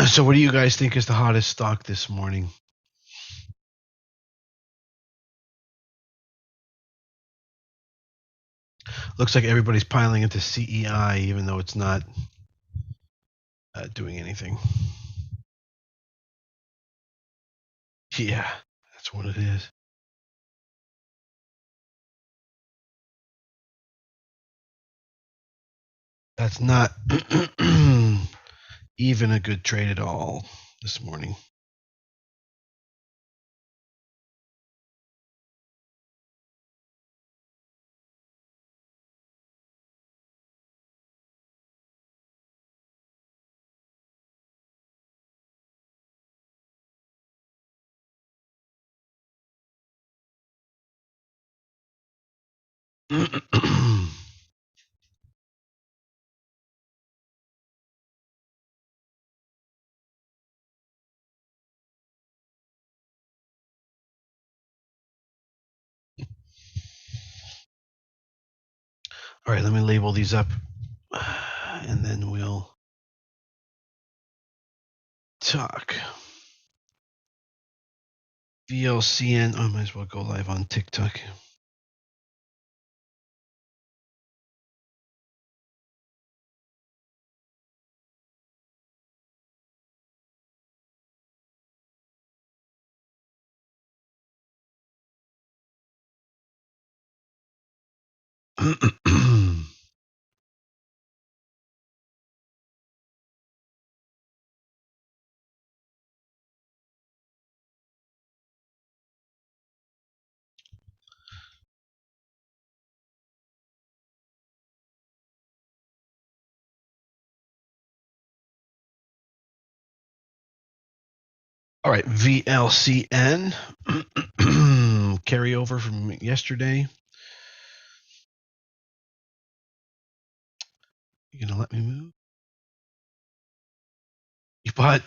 So what do you guys think is the hottest stock this morning? Looks like everybody's piling into CEI, even though it's not doing anything. Yeah, that's what it is. That's not even a good trade at all this morning. All right, let me label these up, and then we'll talk. VLCN. I might as well go live on TikTok. All right, VLCN. Carryover from yesterday. You gonna let me move? You bought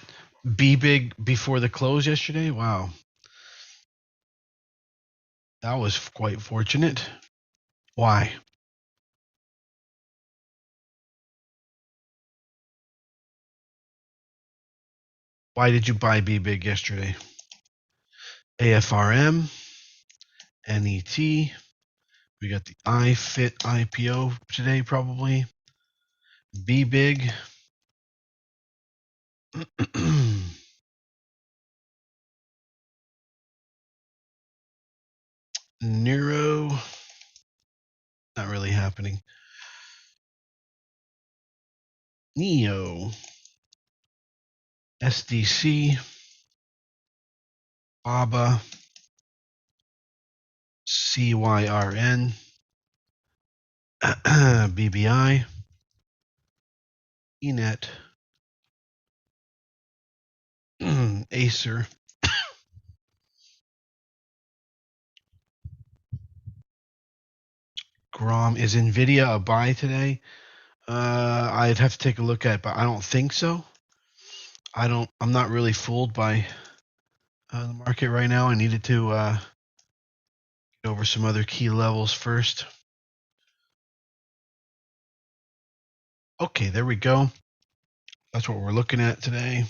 BBIG before the close yesterday? Wow. That was quite fortunate. Why? Why did you buy BBIG yesterday? AFRM, NET. We got the iFit IPO today, probably. BBIG. Neuro. Not really happening. NEO. SDC. BABA. CYRN. BBI. ENET. Acer. Grom. Is NVIDIA a buy today? I'd have to take a look at it, but I don't think so. I'm not really fooled by the market right now. I needed to get over some other key levels first. Okay, there we go. That's what we're looking at today.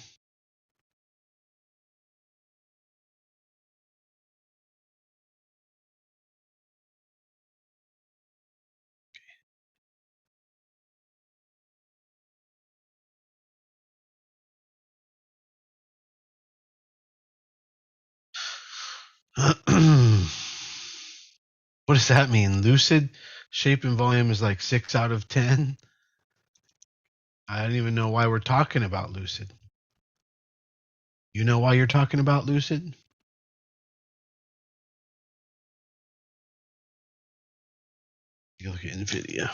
What does that mean? Lucid shape and volume is like 6 out of 10. I don't even know why we're talking about Lucid. You know why you're talking about Lucid? You look at NVIDIA.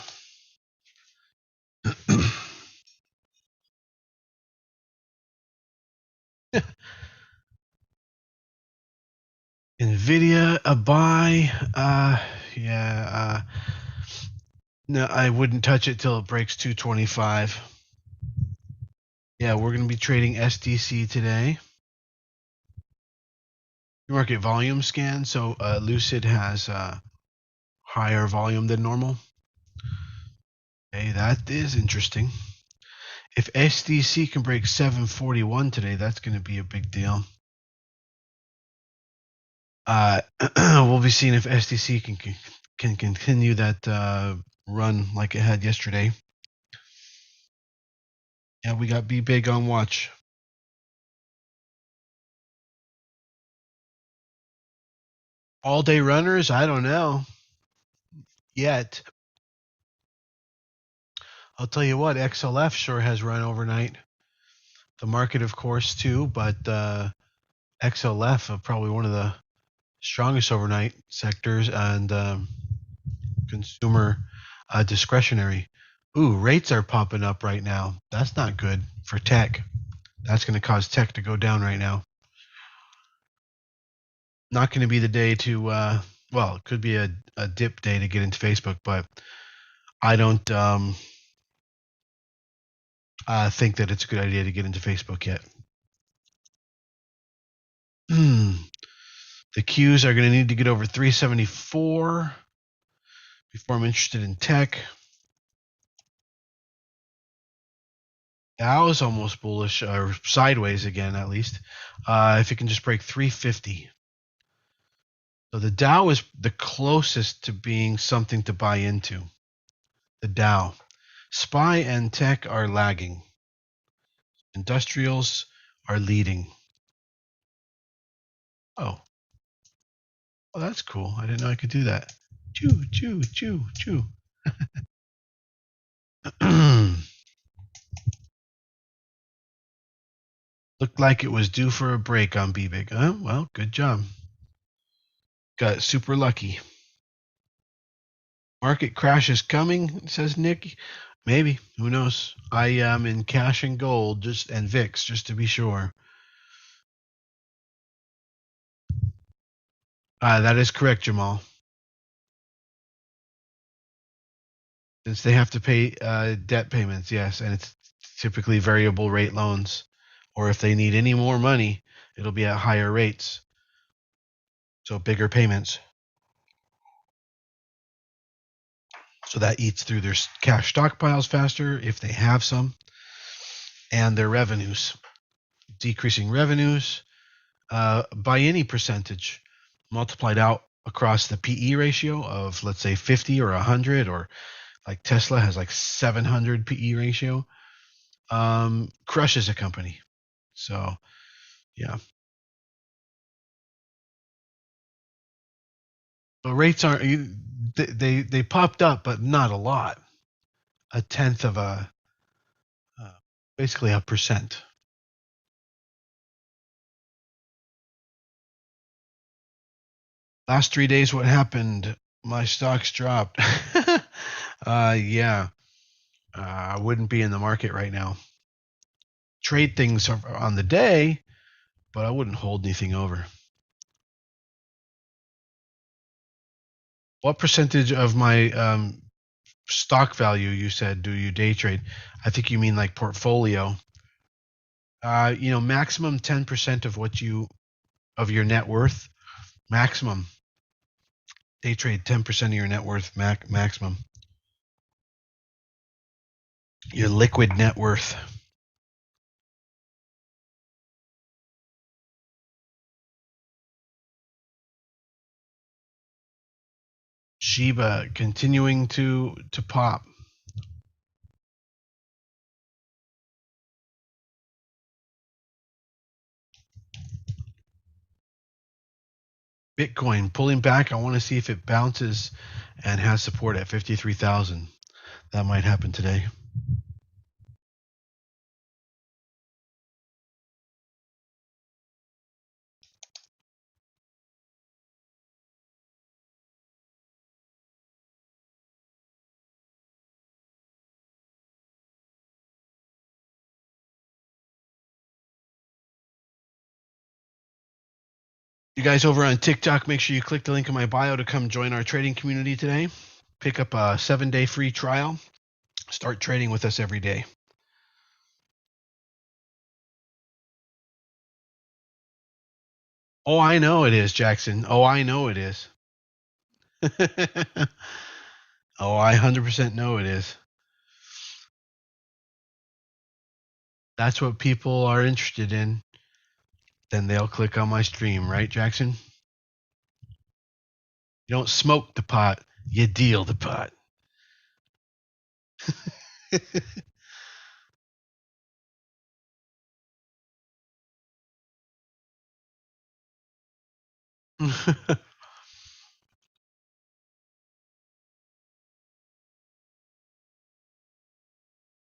NVIDIA, a buy. Yeah. No, I wouldn't touch it till it breaks 225. Yeah, we're going to be trading SDC today. Market volume scan. So Lucid has higher volume than normal. Okay, that is interesting. If SDC can break 741 today, that's going to be a big deal. We'll be seeing if SDC can continue that run like it had yesterday. Yeah, we got Be Big on watch. All day runners, I don't know yet. I'll tell you what, XLF sure has run overnight. The market, of course, too, but XLF are probably one of the strongest overnight sectors, and consumer discretionary. Ooh, rates are popping up right now. That's not good for tech. That's going to cause tech to go down right now. Not going to be the day to, well, it could be a dip day to get into Facebook, but I don't think that it's a good idea to get into Facebook yet. The Qs are going to need to get over 374 before I'm interested in tech. Dow is almost bullish, or sideways again, at least. If it can just break 350. So the Dow is the closest to being something to buy into. The Dow. SPY and tech are lagging. Industrials are leading. Oh. Oh, that's cool. I didn't know I could do that. Choo, choo, choo, choo. Looked like it was due for a break on BBIG. Well, good job. Got super lucky. Market crash is coming, says Nick. Maybe. Who knows? I am in cash and gold and VIX just to be sure. That is correct, Jamal. Since they have to pay debt payments, yes, and it's typically variable rate loans. Or if they need any more money, it'll be at higher rates. So bigger payments. So that eats through their cash stockpiles faster if they have some, and their revenues. Decreasing revenues by any percentage multiplied out across the PE ratio of, let's say, 50 or 100, or like Tesla has like 700 PE ratio, crushes a company. So, yeah. But rates aren't, they popped up, but not a lot. A tenth of basically a percent. Last 3 days, what happened? My stocks dropped. Yeah. I wouldn't be in the market right now. Trade things on the day, but I wouldn't hold anything over. What percentage of my stock value, you said, do you day trade? I think you mean like portfolio. Maximum 10% of your net worth, maximum. Day trade 10% of your net worth, maximum. Your liquid net worth. Shiba continuing to pop. Bitcoin pulling back. I want to see if it bounces and has support at 53,000. That might happen today. You guys over on TikTok, make sure you click the link in my bio to come join our trading community today. Pick up a 7-day free trial. Start trading with us every day. Oh, I know it is, Jackson. Oh, I know it is. Oh, I 100% know it is. That's what people are interested in. Then they'll click on my stream, right, Jackson? You don't smoke the pot, you deal the pot.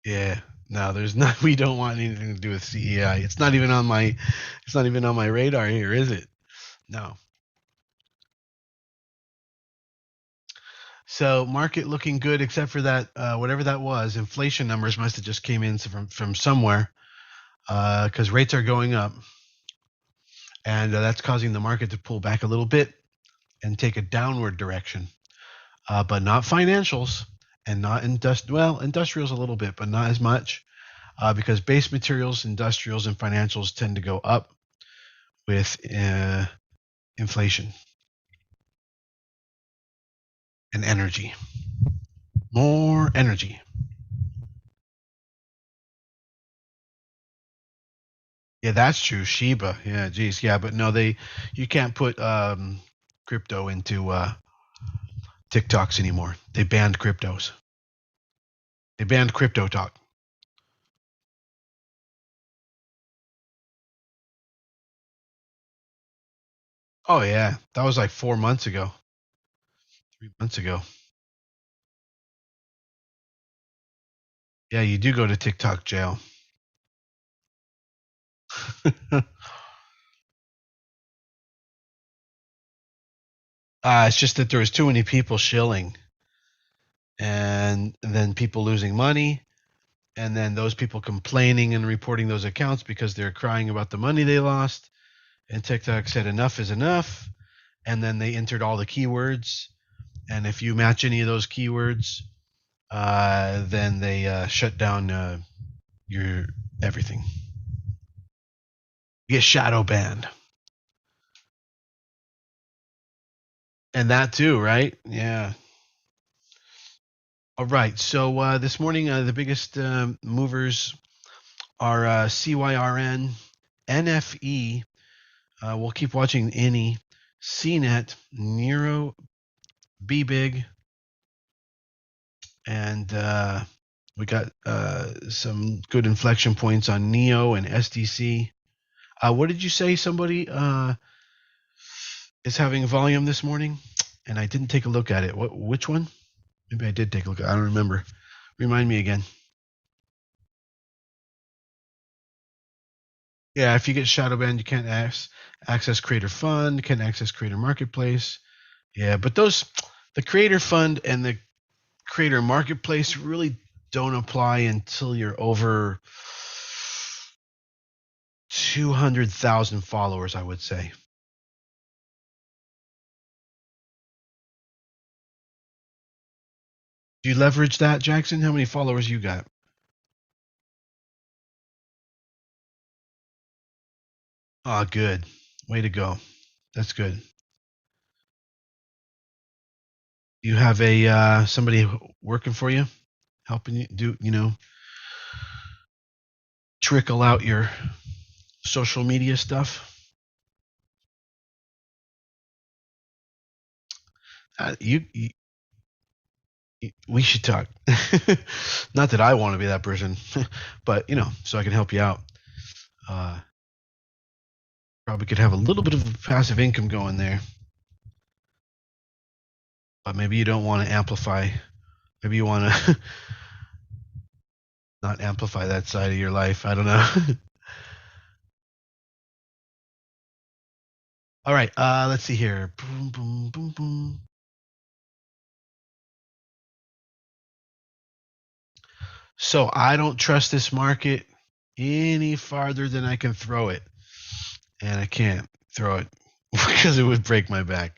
Yeah. No, there's not. We don't want anything to do with CEI. It's not even on my. It's not even on my radar here, is it? No. So market looking good, except for that whatever that was. Inflation numbers must have just came in from somewhere because rates are going up, and that's causing the market to pull back a little bit and take a downward direction. But not financials and not industrials a little bit, but not as much because base materials, industrials, and financials tend to go up with inflation and energy. More energy. Yeah, that's true. Shiba. Yeah, geez. Yeah, but no, you can't put crypto into TikToks anymore. They banned cryptos. They banned crypto talk. Oh yeah, that was like 4 months ago, 3 months ago. Yeah, you do go to TikTok jail. It's just that there was too many people shilling, and then people losing money, and then those people complaining and reporting those accounts because they're crying about the money they lost. And TikTok said enough is enough, and then they entered all the keywords, and if you match any of those keywords, then they shut down your everything. You get shadow banned, and that too, right? Yeah. All right. So this morning, the biggest movers are CYRN, NFE. We'll keep watching any CNET, Nero, BBig, and we got some good inflection points on Neo and SDC. What did you say? Somebody is having volume this morning, and I didn't take a look at it. Which one? Maybe I did take a look. I don't remember. Remind me again. Yeah, if you get shadow banned, you can't access Creator Fund, can't access Creator Marketplace. Yeah, but the Creator Fund and the Creator Marketplace really don't apply until you're over 200,000 followers, I would say. Do you leverage that, Jackson? How many followers you got? Oh, good. Way to go. That's good. You have a somebody working for you, helping you do, trickle out your social media stuff. You we should talk. Not that I want to be that person, but so I can help you out. Probably could have a little bit of passive income going there, but maybe you don't want to amplify. Maybe you want to not amplify that side of your life. I don't know. All right, let's see here. Boom, boom, boom, boom. So I don't trust this market any farther than I can throw it, and I can't throw it because it would break my back.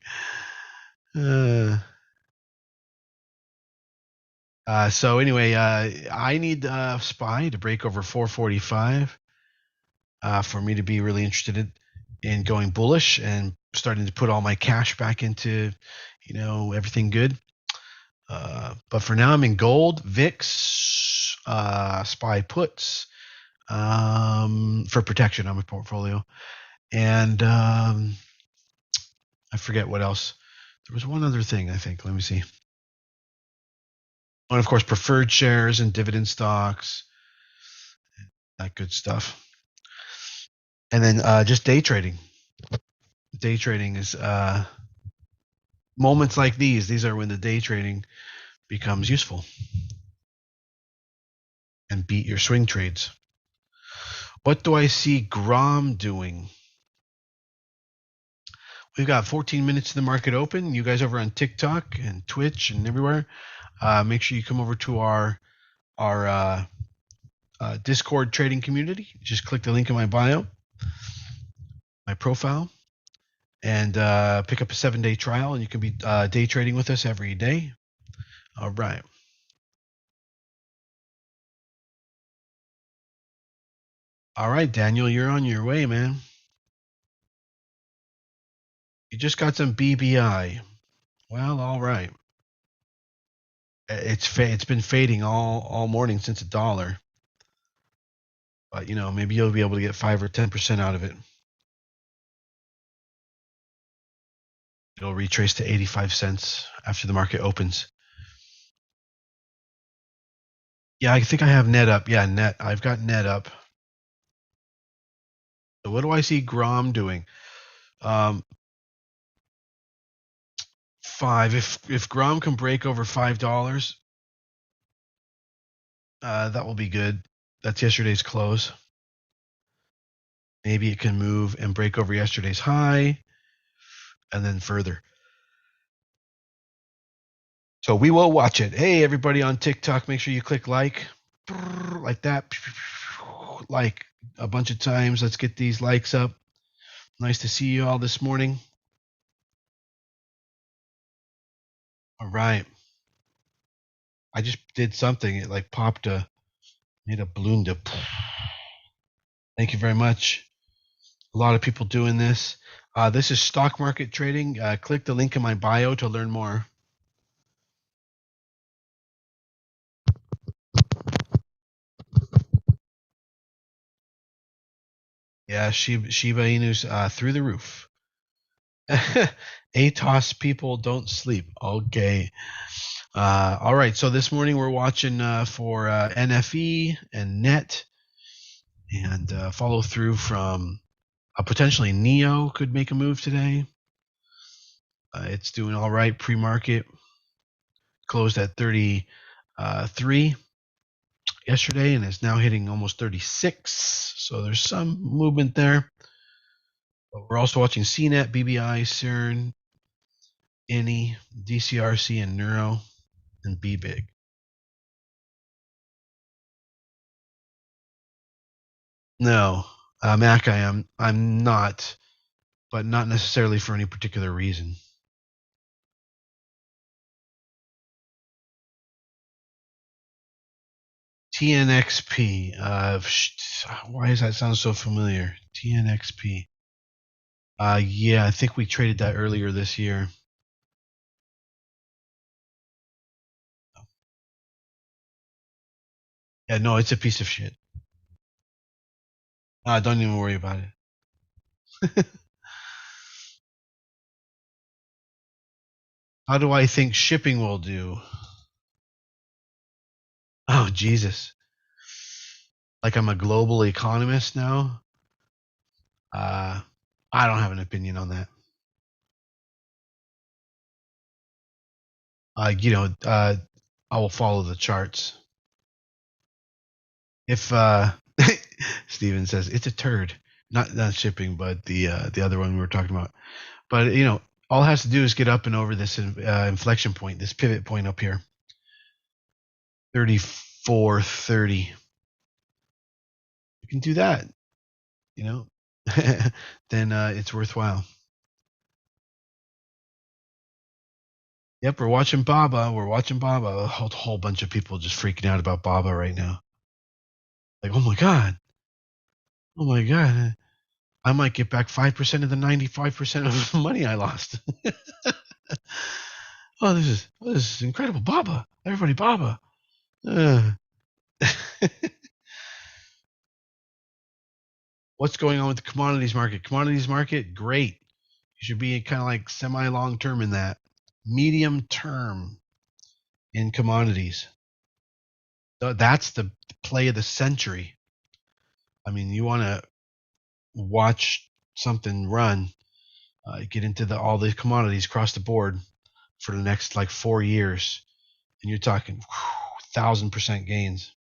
So anyway, I need SPY to break over 445 for me to be really interested in going bullish and starting to put all my cash back into, everything good. But for now, I'm in gold, VIX, SPY puts, for protection on my portfolio. And I forget what else. There was one other thing, I think. Let me see. And of course, preferred shares and dividend stocks, that good stuff. And then just day trading. Day trading is moments like these. These are when the day trading becomes useful and beat your swing trades. What do I see Grom doing? We've got 14 minutes to the market open. You guys over on TikTok and Twitch and everywhere, make sure you come over to our Discord trading community. Just click the link in my bio, my profile, and pick up a 7-day trial, and you can be day trading with us every day. All right. All right, Daniel, you're on your way, man. You just got some BBI. Well, all right. It's been fading all morning since $1. But maybe you'll be able to get 5 or 10% out of it. It'll retrace to 85 cents after the market opens. Yeah, I think I have net up. Yeah, net. I've got net up. So what do I see Grom doing? 5. If Grom can break over $5, that will be good. That's yesterday's close. Maybe it can move and break over yesterday's high, and then further. So we will watch it. Hey, everybody on TikTok, make sure you click like that, like a bunch of times. Let's get these likes up. Nice to see you all this morning. All right. I just did something. It like made a balloon dip. Thank you very much. A lot of people doing this. This is stock market trading. Click the link in my bio to learn more. Yeah, Shiba Inu's through the roof. ATOS people don't sleep. Okay. All right. So this morning we're watching for NFE and NET, and follow through from potentially NEO could make a move today. It's doing all right pre-market. Closed at 33 yesterday and is now hitting almost 36. So there's some movement there. But we're also watching CNET, BBI, CERN, INI, DCRC, and Neuro, and BBIG. No, Mac, I'm not, but not necessarily for any particular reason. TNXP. Why does that sound so familiar? TNXP. Yeah, I think we traded that earlier this year. Yeah, no, it's a piece of shit. Don't even worry about it. How do I think shipping will do? Oh, Jesus. Like I'm a global economist now? I don't have an opinion on that. I will follow the charts. If Steven says it's a turd, not shipping, but the other one we were talking about. But all it has to do is get up and over this inflection point, this pivot point up here, 34.30. You can do that, then it's worthwhile. Yep, we're watching Baba. A whole bunch of people just freaking out about Baba right now. Like, oh my god, I might get back 5% of the 95% of money I lost. Oh, this is incredible, Baba. Everybody, Baba. What's going on with the commodities market? Commodities market, great. You should be kind of like semi-long term in that. Medium term in commodities. That's the play of the century. I mean, you want to watch something run, get into all the commodities across the board for the next like 4 years, and you're talking 1,000% gains.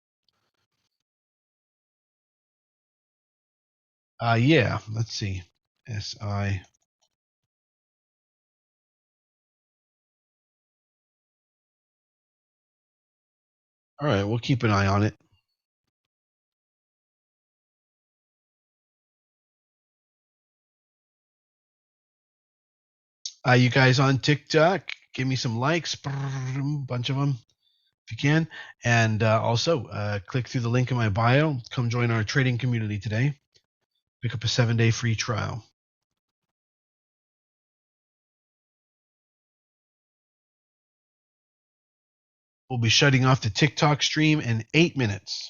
Yeah, let's see. SI. All right, we'll keep an eye on it. You guys on TikTok, give me some likes, bunch of them if you can. And also, click through the link in my bio. Come join our trading community today. Pick up a 7-day free trial. We'll be shutting off the TikTok stream in 8 minutes.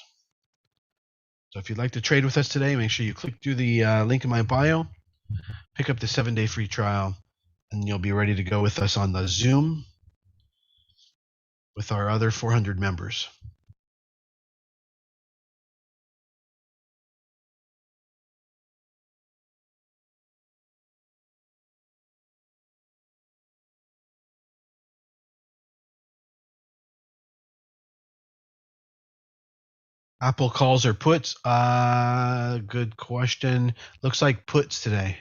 So if you'd like to trade with us today, make sure you click through the link in my bio, pick up the 7-day free trial, and you'll be ready to go with us on the Zoom with our other 400 members. Apple calls or puts? Good question. Looks like puts today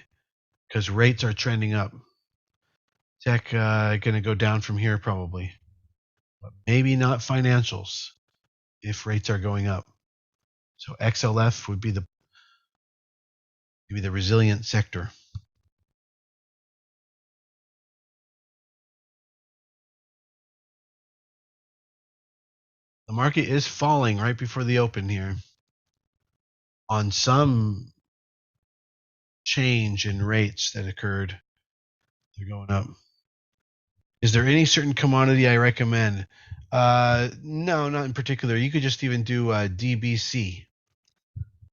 because rates are trending up. Tech going to go down from here probably, but maybe not financials if rates are going up. So XLF would be maybe the resilient sector. The market is falling right before the open here on some change in rates that occurred. They're going up. Is there any certain commodity I recommend? No, not in particular. You could just even do DBC,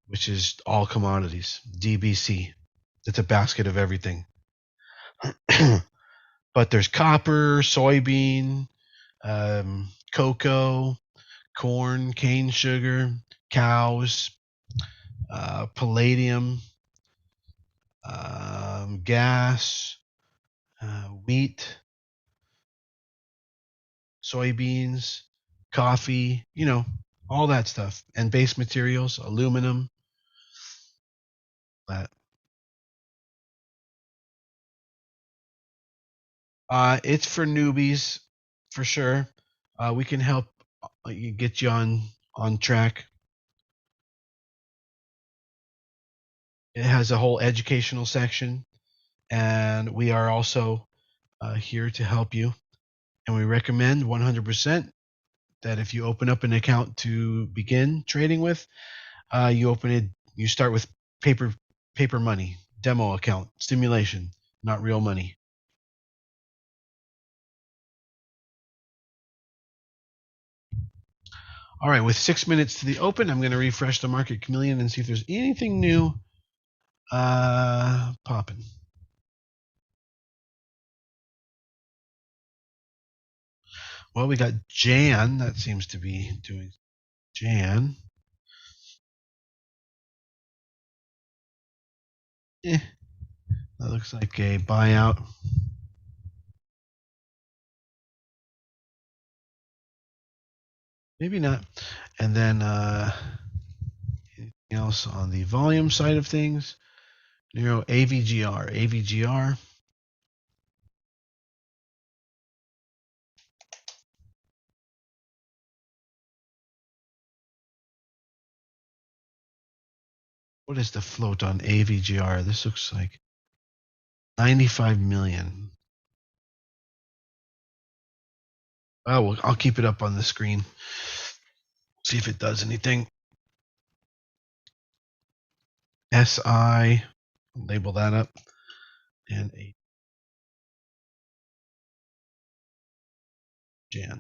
which is all commodities. DBC. It's a basket of everything. But there's copper, soybean, cocoa, corn, cane sugar, cows, palladium, gas, wheat, soybeans, coffee, all that stuff, and base materials, aluminum, that. It's for newbies, for sure. We can help get you on track. It has a whole educational section, and we are also here to help you. And we recommend 100% that if you open up an account to begin trading with, you start with paper money, demo account, simulation, not real money. All right, with 6 minutes to the open, I'm going to refresh the Market Chameleon and see if there's anything new popping. Well, we got Jan. That seems to be doing Jan. That looks like a buyout. Maybe not. And then anything else on the volume side of things? Neuro AVGR. AVGR. What is the float on AVGR? This looks like 95 million. Oh, well, I'll keep it up on the screen. See if it does anything. SI, label that up. And a Jan.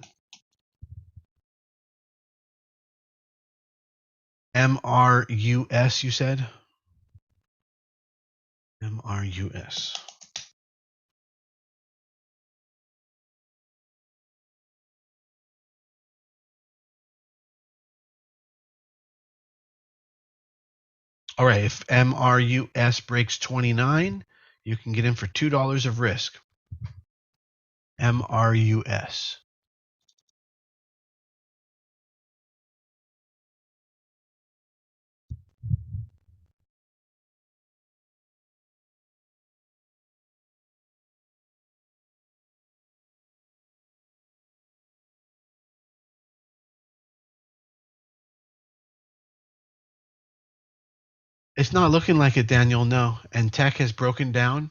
MRUS, you said? MRUS. All right, if MRUS breaks 29, you can get in for $2 of risk. MRUS. It's not looking like it, Daniel, no. And tech has broken down.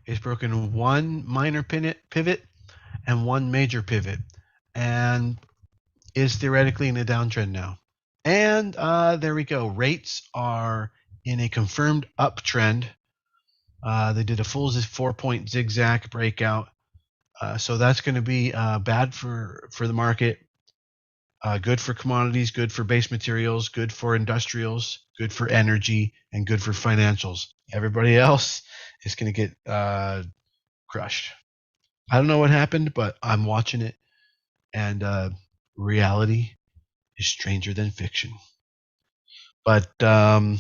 It's broken one minor pivot and one major pivot, and is theoretically in a downtrend now. And there we go. Rates are in a confirmed uptrend. They did a full 4-point zigzag breakout. So that's going to be bad for the market. Good for commodities, good for base materials, good for industrials, good for energy, and good for financials. Everybody else is going to get crushed. I don't know what happened, but I'm watching it, and reality is stranger than fiction. But yeah,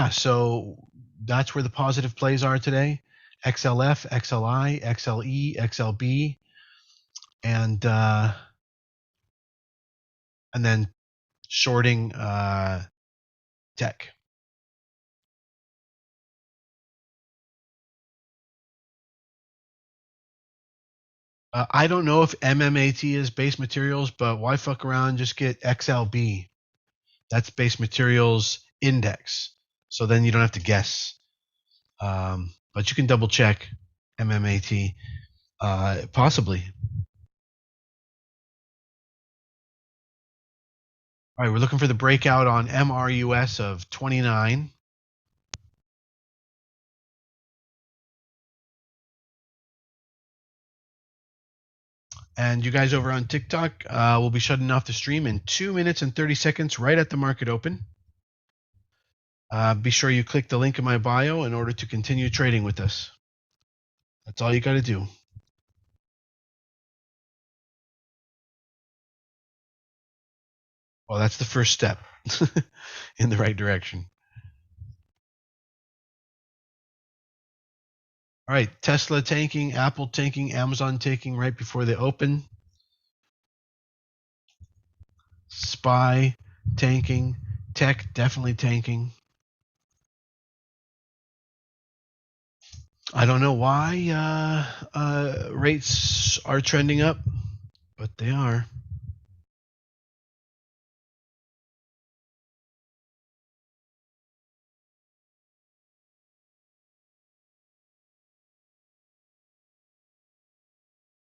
so that's where the positive plays are today. XLF, XLI, XLE, XLB, and then shorting tech. I don't know if MMAT is base materials, but why fuck around? Just get XLB. That's base materials index. So then you don't have to guess. But you can double check MMAT, possibly. All right, we're looking for the breakout on MRUS of 29. And you guys over on TikTok will be shutting off the stream in 2 minutes and 30 seconds right at the market open. Be sure you click the link in my bio in order to continue trading with us. That's all you got to do. Well, that's the first step in the right direction. All right, Tesla tanking, Apple tanking, Amazon tanking right before they open. SPY tanking, tech definitely tanking. I don't know why rates are trending up, but they are.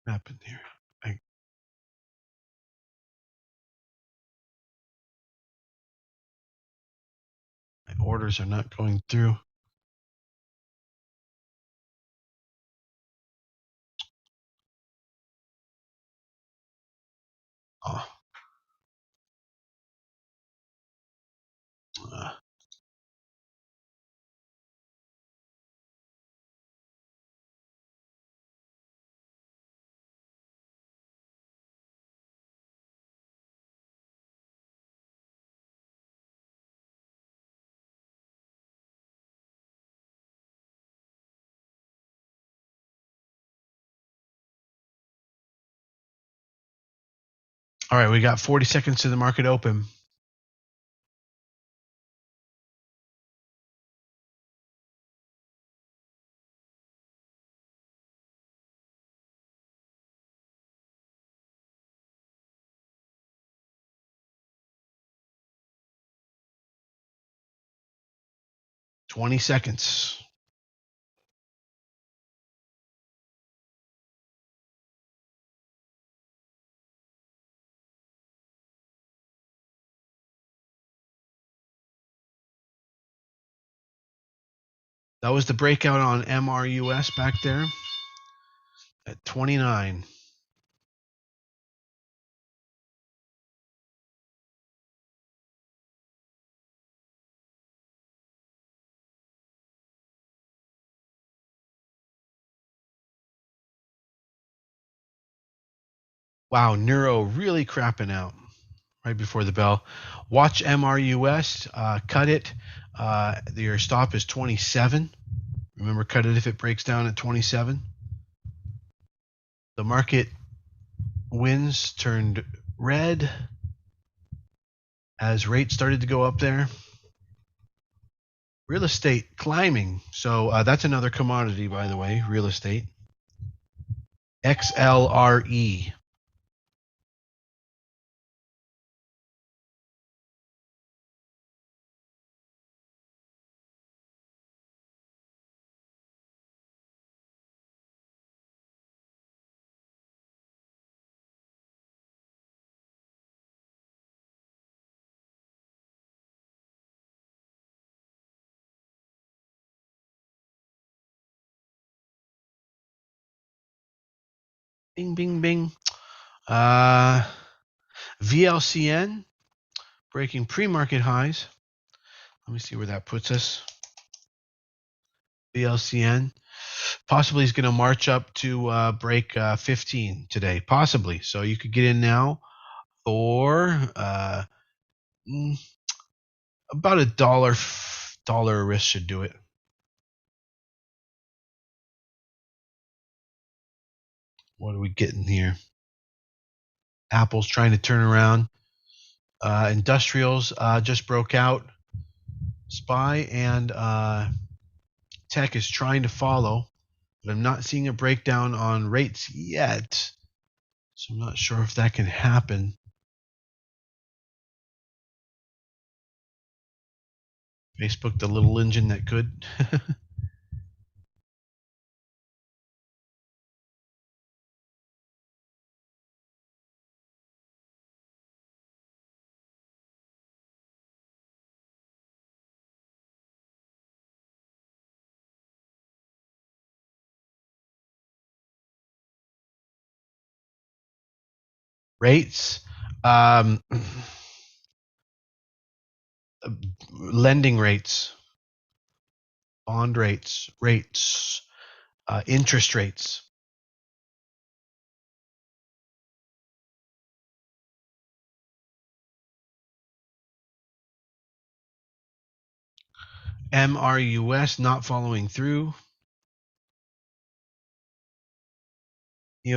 What happened here? My orders are not going through. Oh. All right, we got 40 seconds to the market open. $20 seconds. That was the breakout on MRUS back there at 29. Wow, Neuro really crapping out right before the bell. Watch MRUS, cut it. Your stop is 27. Remember, cut it if it breaks down at 27. The market winds turned red as rates started to go up there. Real estate climbing. So that's another commodity, by the way, real estate. XLRE. Bing, bing, bing. VLCN breaking pre-market highs. Let me see where that puts us. VLCN possibly is going to march up to break 15 today, possibly. So you could get in now for about $1 a risk should do it. What are we getting here? Apple's trying to turn around. Industrials just broke out. SPY and tech is trying to follow, but I'm not seeing a breakdown on rates yet. So I'm not sure if that can happen. Facebook, the little engine that could. Rates, lending rates, bond rates, interest rates. MRUS not following through.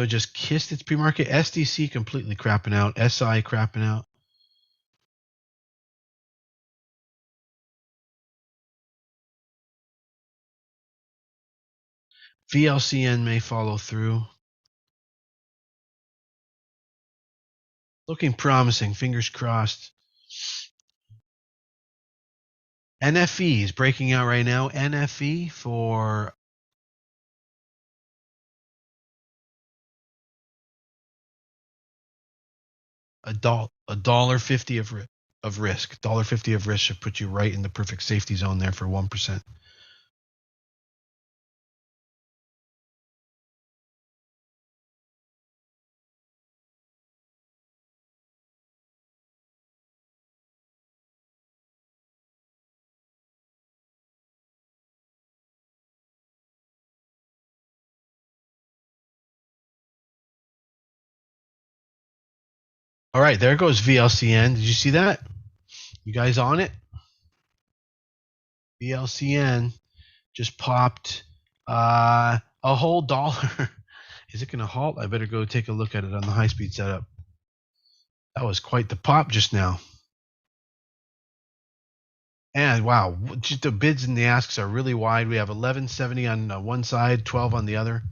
Just kissed its pre-market. SDC completely crapping out. SI crapping out. VLCN may follow through. Looking promising. Fingers crossed. NFE is breaking out right now. NFE for $1.50 of risk. $1.50 of risk should put you right in the perfect safety zone there for 1%. All right, there goes VLCN. Did you see that? You guys on it? VLCN just popped a whole dollar. Is it going to halt? I better go take a look at it on the high-speed setup. That was quite the pop just now. And wow, just the bids and the asks are really wide. We have 1170 on one side, 12 on the other.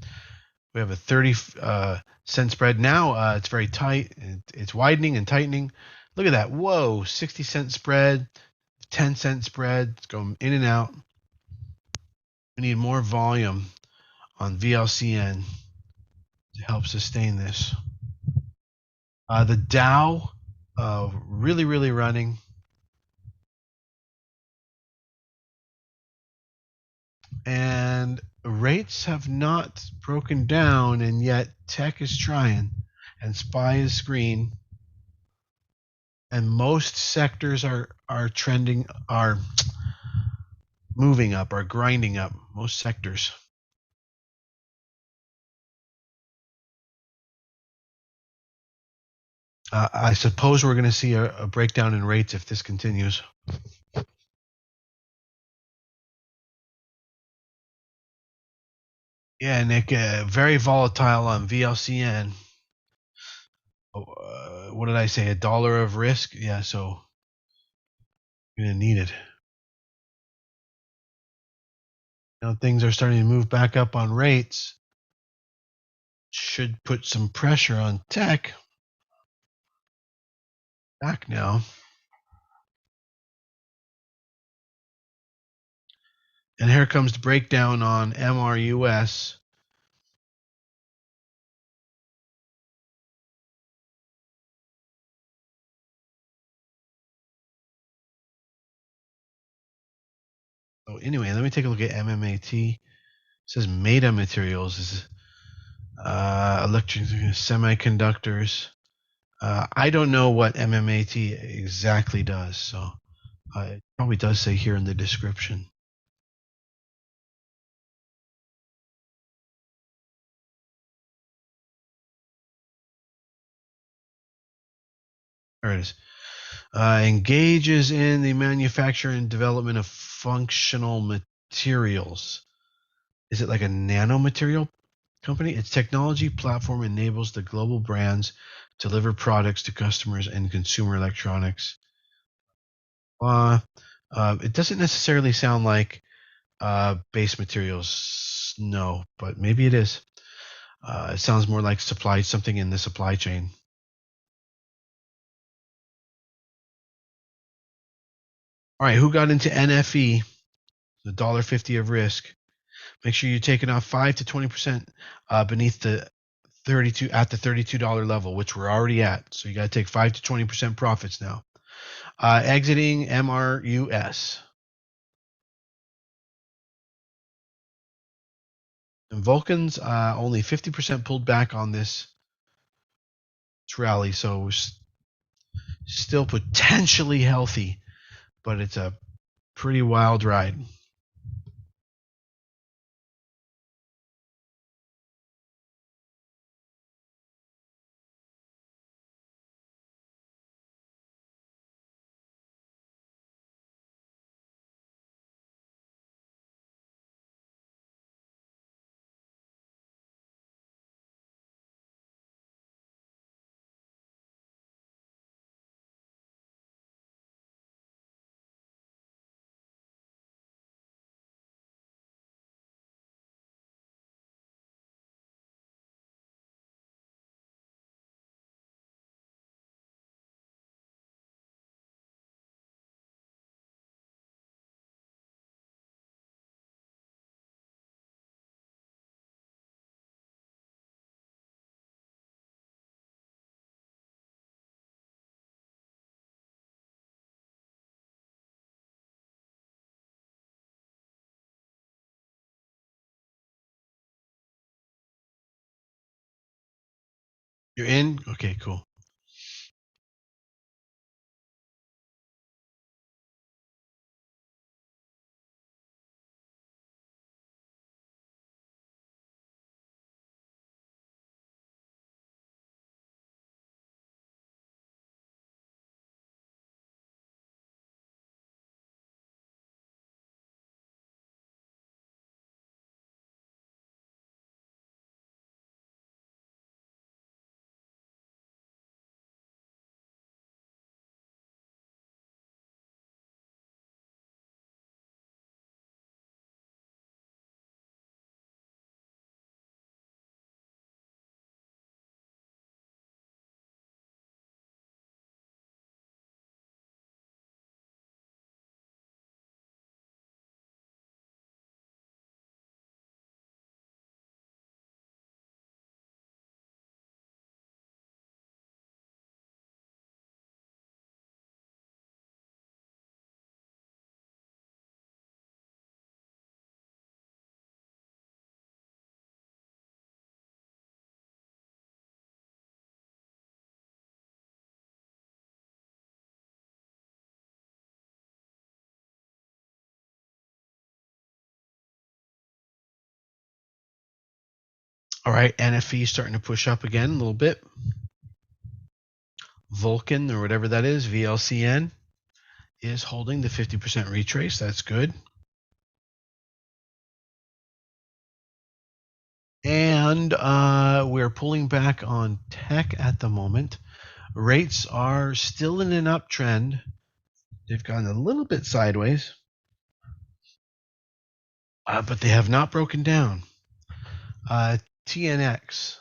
We have a 30-cent spread. Now it's very tight. It's widening and tightening. Look at that. Whoa, 60-cent spread, 10-cent spread. It's going in and out. We need more volume on VLCN to help sustain this. The Dow really, really running. And rates have not broken down, and yet tech is trying, and SPY is green, and most sectors are trending, are moving up, are grinding up. Most sectors. I suppose we're going to see a breakdown in rates if this continues. Yeah, Nick, very volatile on VLCN. What did I say? $1 of risk? Yeah, so you're going to need it. Now things are starting to move back up on rates. Should put some pressure on tech. Back now. And here comes the breakdown on MRUS. So anyway, let me take a look at MMAT. It says Meta Materials is electric semiconductors. I don't know what MMAT exactly does, so it probably does say here in the description. There it is. Engages in the manufacture and development of functional materials. Is it like a nanomaterial company? Its technology platform enables the global brands to deliver products to customers in consumer electronics. It doesn't necessarily sound like base materials, no, but maybe it is. It sounds more like something in the supply chain. All right, who got into NFE? The $1.50 of risk. Make sure you're taking off 5 to 20% beneath the 32 at the $32 level, which we're already at. So you got to take 5 to 20% profits now. Exiting MRUS. And Vulcan's only 50% pulled back on this rally, so still potentially healthy, but it's a pretty wild ride. You're in? Okay, cool. All right, NFE starting to push up again a little bit. Vulcan or whatever that is, VLCN, is holding the 50% retrace. That's good. And we're pulling back on tech at the moment. Rates are still in an uptrend. They've gone a little bit sideways, but they have not broken down. TNX.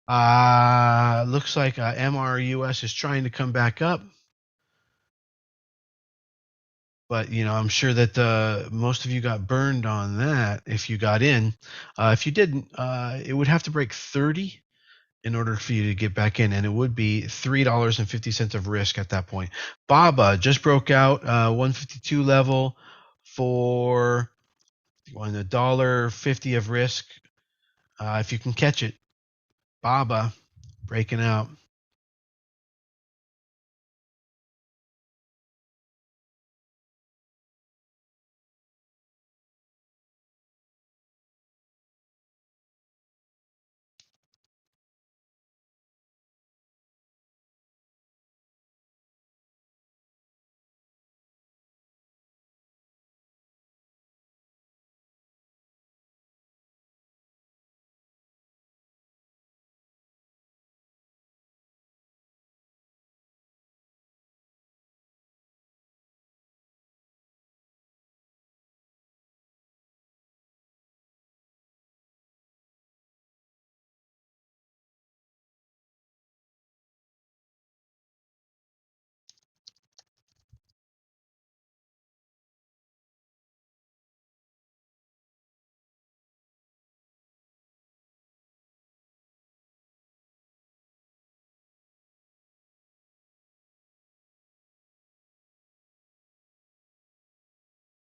Looks like MRUS is trying to come back up, but I'm sure that most of you got burned on that if you got in. If you didn't, it would have to break 30 in order for you to get back in, and it would be $3.50 of risk at that point. BABA just broke out 152 level for $1.50 of risk. If you can catch it, BABA breaking out.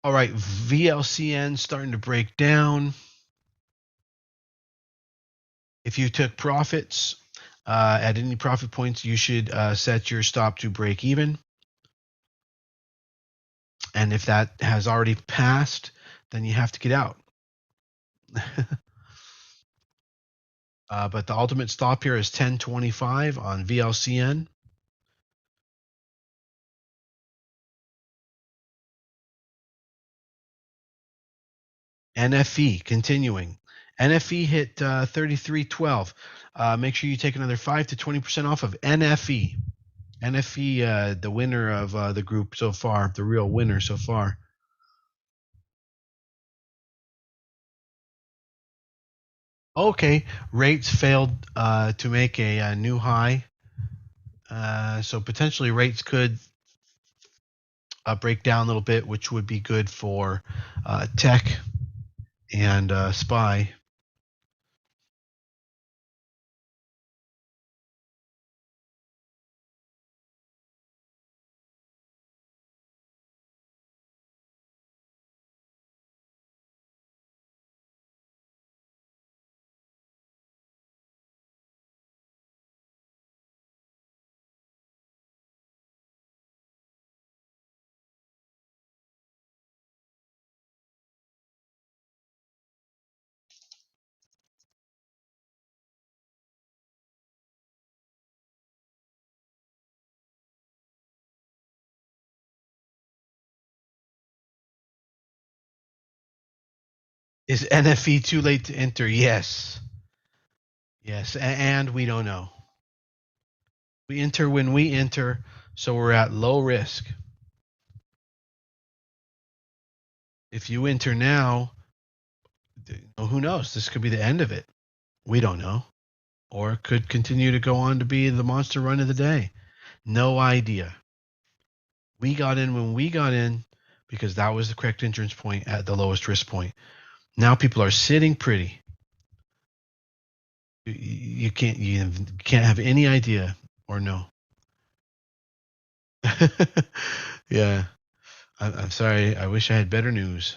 All right, VLCN starting to break down. If you took profits at any profit points, you should set your stop to break even. And if that has already passed, then you have to get out. But the ultimate stop here is 1025 on VLCN. NFE continuing. NFE hit 33.12. Make sure you take another 5 to 20% off of NFE. NFE, the winner of the group so far, the real winner so far. Okay, rates failed to make a new high. So potentially rates could break down a little bit, which would be good for tech and SPY. Is NFE too late to enter? Yes. Yes, and we don't know. We enter when we enter, so we're at low risk. If you enter now, who knows? This could be the end of it. We don't know. Or it could continue to go on to be the monster run of the day. No idea. We got in when we got in because that was the correct entrance point at the lowest risk point. Now people are sitting pretty. You can't have any idea or no. Yeah. I'm sorry. I wish I had better news.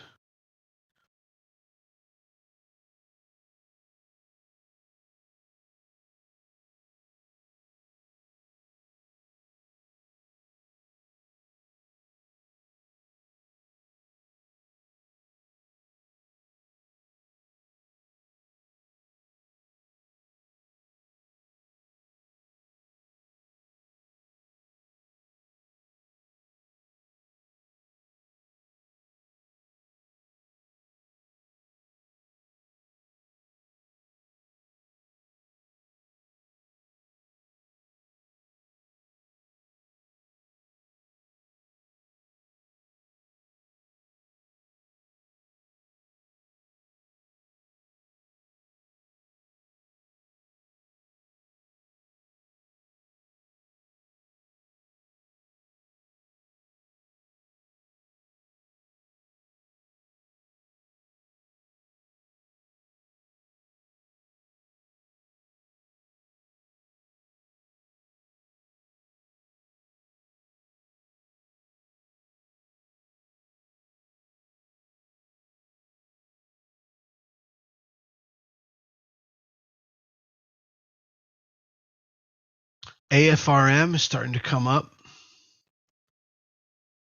AFRM is starting to come up.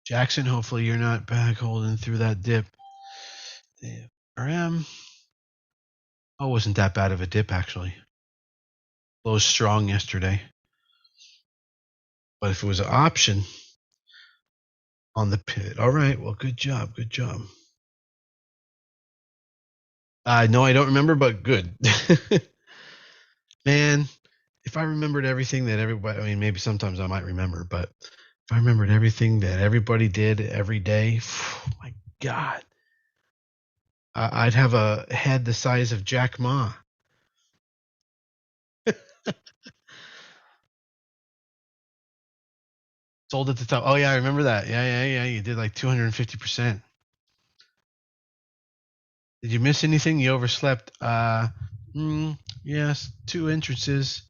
Jackson, hopefully you're not back holding through that dip. AFRM. Oh, wasn't that bad of a dip, actually. Low strong yesterday. But if it was an option on the pivot. All right. Well, good job. Good job. No, I don't remember, but good. Man, if I remembered everything that everybody, I mean, maybe sometimes I might remember, but if I remembered everything that everybody did every day, my God, I'd have a head the size of Jack Ma. Sold at the top. Oh, yeah, I remember that. Yeah. You did like 250%. Did you miss anything? You overslept. Yes, 2 entrances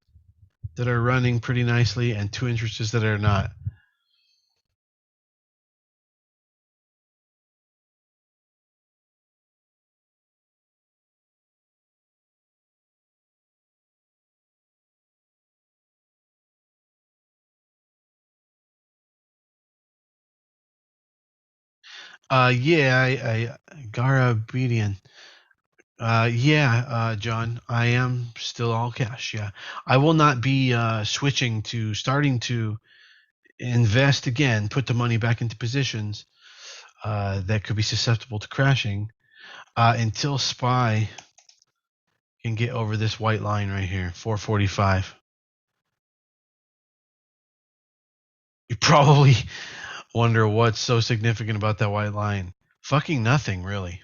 that are running pretty nicely and 2 entrances that are not. Yeah, Garabedian. Yeah, John, I am still all cash. Yeah, I will not be starting to invest again, put the money back into positions that could be susceptible to crashing until SPY can get over this white line right here, 445. You probably wonder what's so significant about that white line. Fucking nothing, really.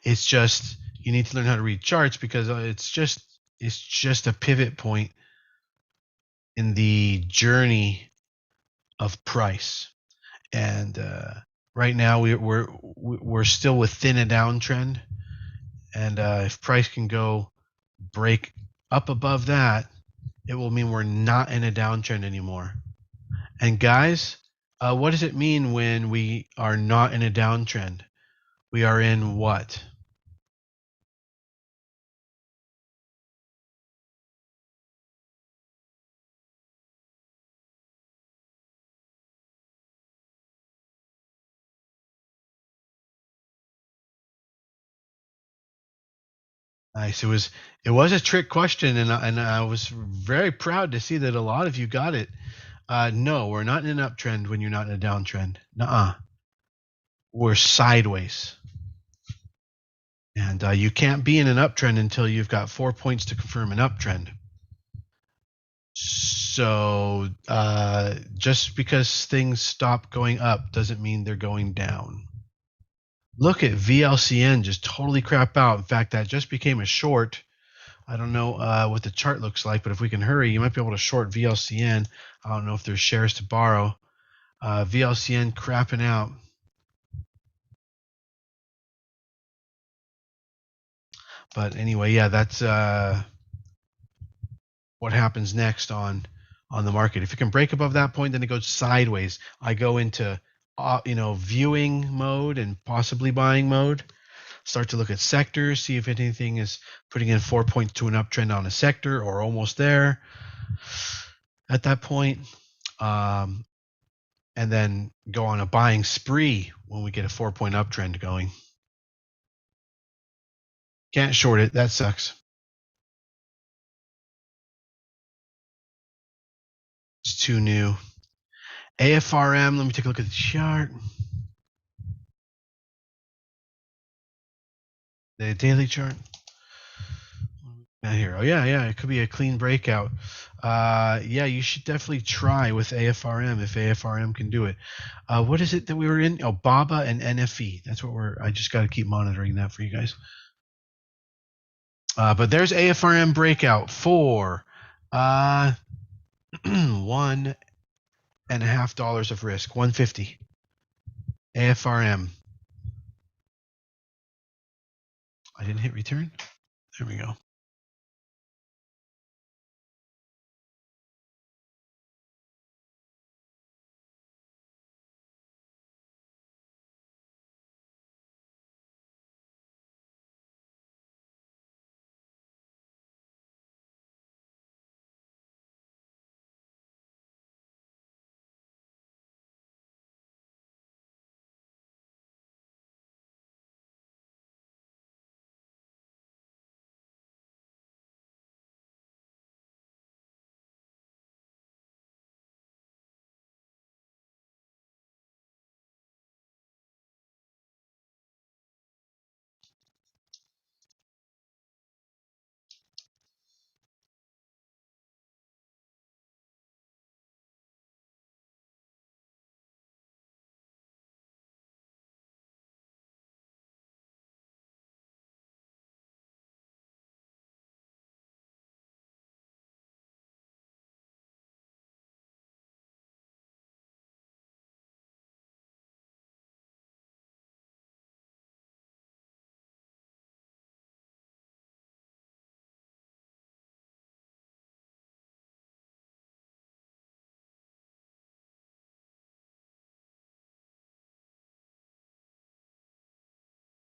It's just you need to learn how to read charts because it's just a pivot point in the journey of price. And right now we're still within a downtrend. And if price can go break up above that, it will mean we're not in a downtrend anymore. And guys, what does it mean when we are not in a downtrend? We are in what? Nice. It was a trick question, and I was very proud to see that a lot of you got it. No, we're not in an uptrend when you're not in a downtrend. Nuh-uh. We're sideways. And you can't be in an uptrend until you've got 4 points to confirm an uptrend. So just because things stop going up doesn't mean they're going down. Look at VLCN just totally crap out. In fact, that just became a short. I don't know what the chart looks like, but if we can hurry, you might be able to short VLCN. I don't know if there's shares to borrow. VLCN crapping out. But anyway, yeah, that's what happens next on the market. If it can break above that point, then it goes sideways. I go into viewing mode and possibly buying mode. Start to look at sectors, see if anything is putting in 4 points to an uptrend on a sector or almost there at that point. And then go on a buying spree when we get a 4-point uptrend going. Can't short it. That sucks. It's too new. AFRM, let me take a look at the chart. The daily chart. Here. Oh yeah, it could be a clean breakout. Yeah, you should definitely try with AFRM if AFRM can do it. What is it that we were in? Oh, BABA and NFE. That's what I just got to keep monitoring that for you guys. But there's AFRM breakout for $1.50 of risk, 150. AFRM. I didn't hit return. There we go.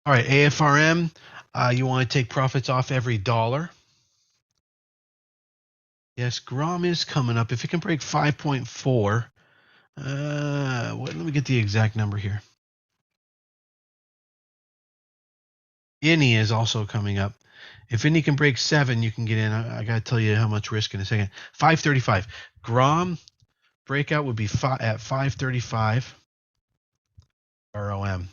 All right, AFRM, you want to take profits off every dollar. Yes, GROM is coming up. If it can break 5.4, let me get the exact number here. INI is also coming up. If INI can break 7, you can get in. I got to tell you how much risk in a second. 535. GROM breakout would be at 535 ROM.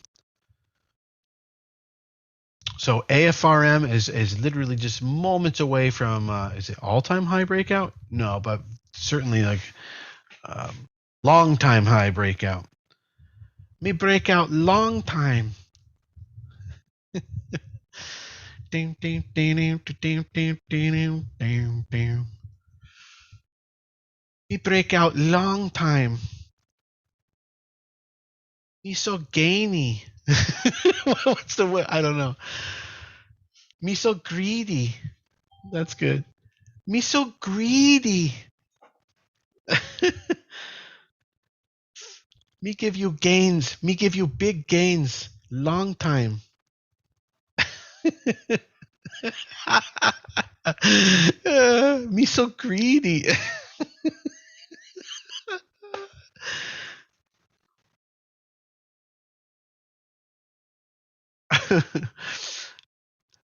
So AFRM is literally just moments away from, is it all-time high breakout? No, but certainly like long-time high breakout. Me breakout long time. Me breakout long time. Me so gainy. What's the word? I don't know. Me so greedy. That's good. Me so greedy. Me give you gains. Me give you big gains. Long time. Me so greedy.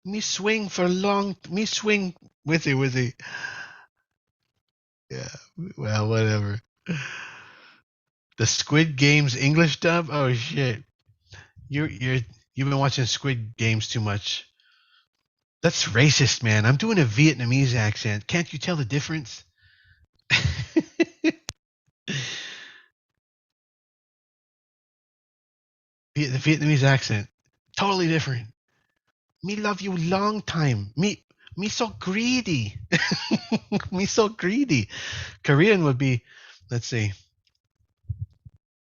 Me swing for long. Me swing with it. Yeah. Well, whatever. The Squid Games English dub? Oh shit. You've been watching Squid Games too much. That's racist, man. I'm doing a Vietnamese accent. Can't you tell the difference? The Vietnamese accent, totally different. Me love you long time. Me so greedy. Me so greedy. Korean would be, let's see,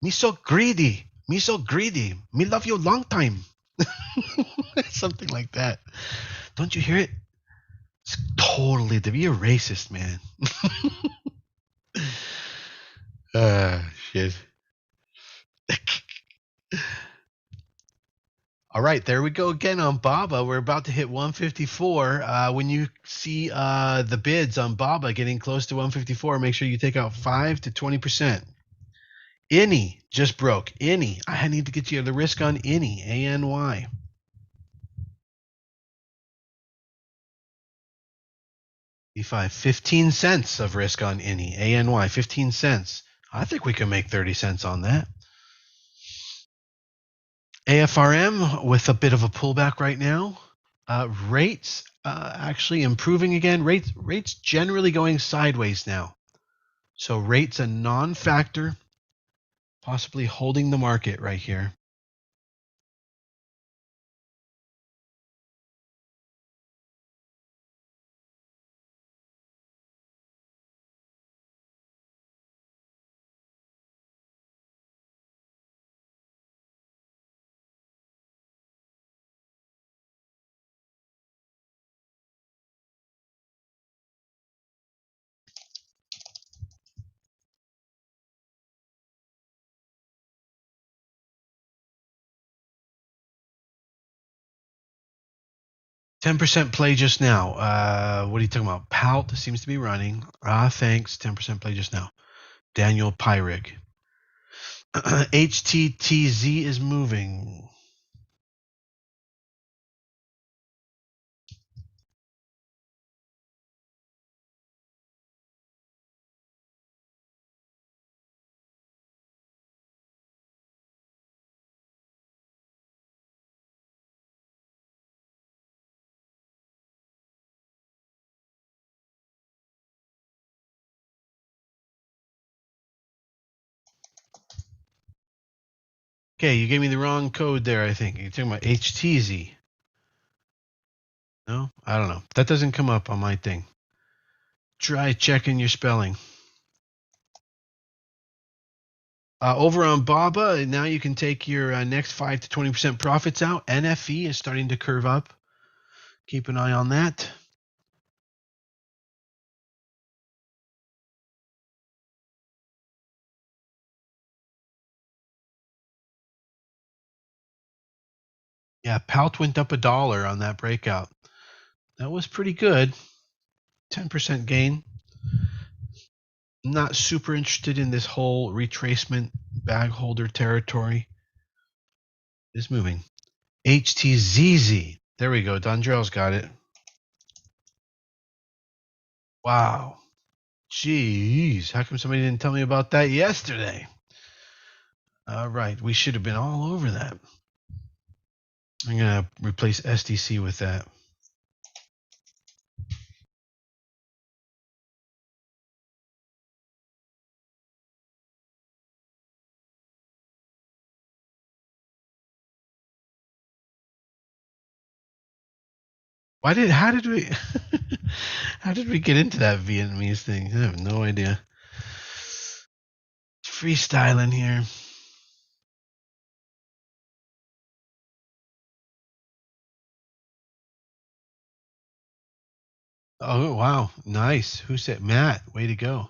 me so greedy. Me so greedy. Me love you long time. Something like that. Don't you hear it? It's totally to be a racist, man. Shit. All right, there we go again on BABA. We're about to hit 154. When you see the bids on BABA getting close to 154, make sure you take out 5 to 20%. INI just broke. INI. I need to get you the risk on INI. ANY. 15 cents of risk on INI. ANY. 15 cents. I think we can make 30 cents on that. AFRM with a bit of a pullback right now. Rates actually improving again. Rates generally going sideways now. So rates a non-factor, possibly holding the market right here. $10 play just now. What are you talking about? Pout seems to be running. Thanks. $10 play just now. Daniel Pyrig. HTTZ is moving. Okay, you gave me the wrong code there, I think. You're talking about HTZ. No? I don't know. That doesn't come up on my thing. Try checking your spelling. Over on BABA, now you can take your next 5 to 20% profits out. NFE is starting to curve up. Keep an eye on that. Yeah, Pout went up $1 on that breakout. That was pretty good. 10% gain. Not super interested in this whole retracement bag holder territory. It's moving. HTZZ. There we go. Dondrell's got it. Wow. Jeez. How come somebody didn't tell me about that yesterday? All right. We should have been all over that. I'm going to replace SDC with that. How did we how did we get into that Vietnamese thing? I have no idea. Freestyling here. Oh wow, nice. Who said Matt? Way to go. All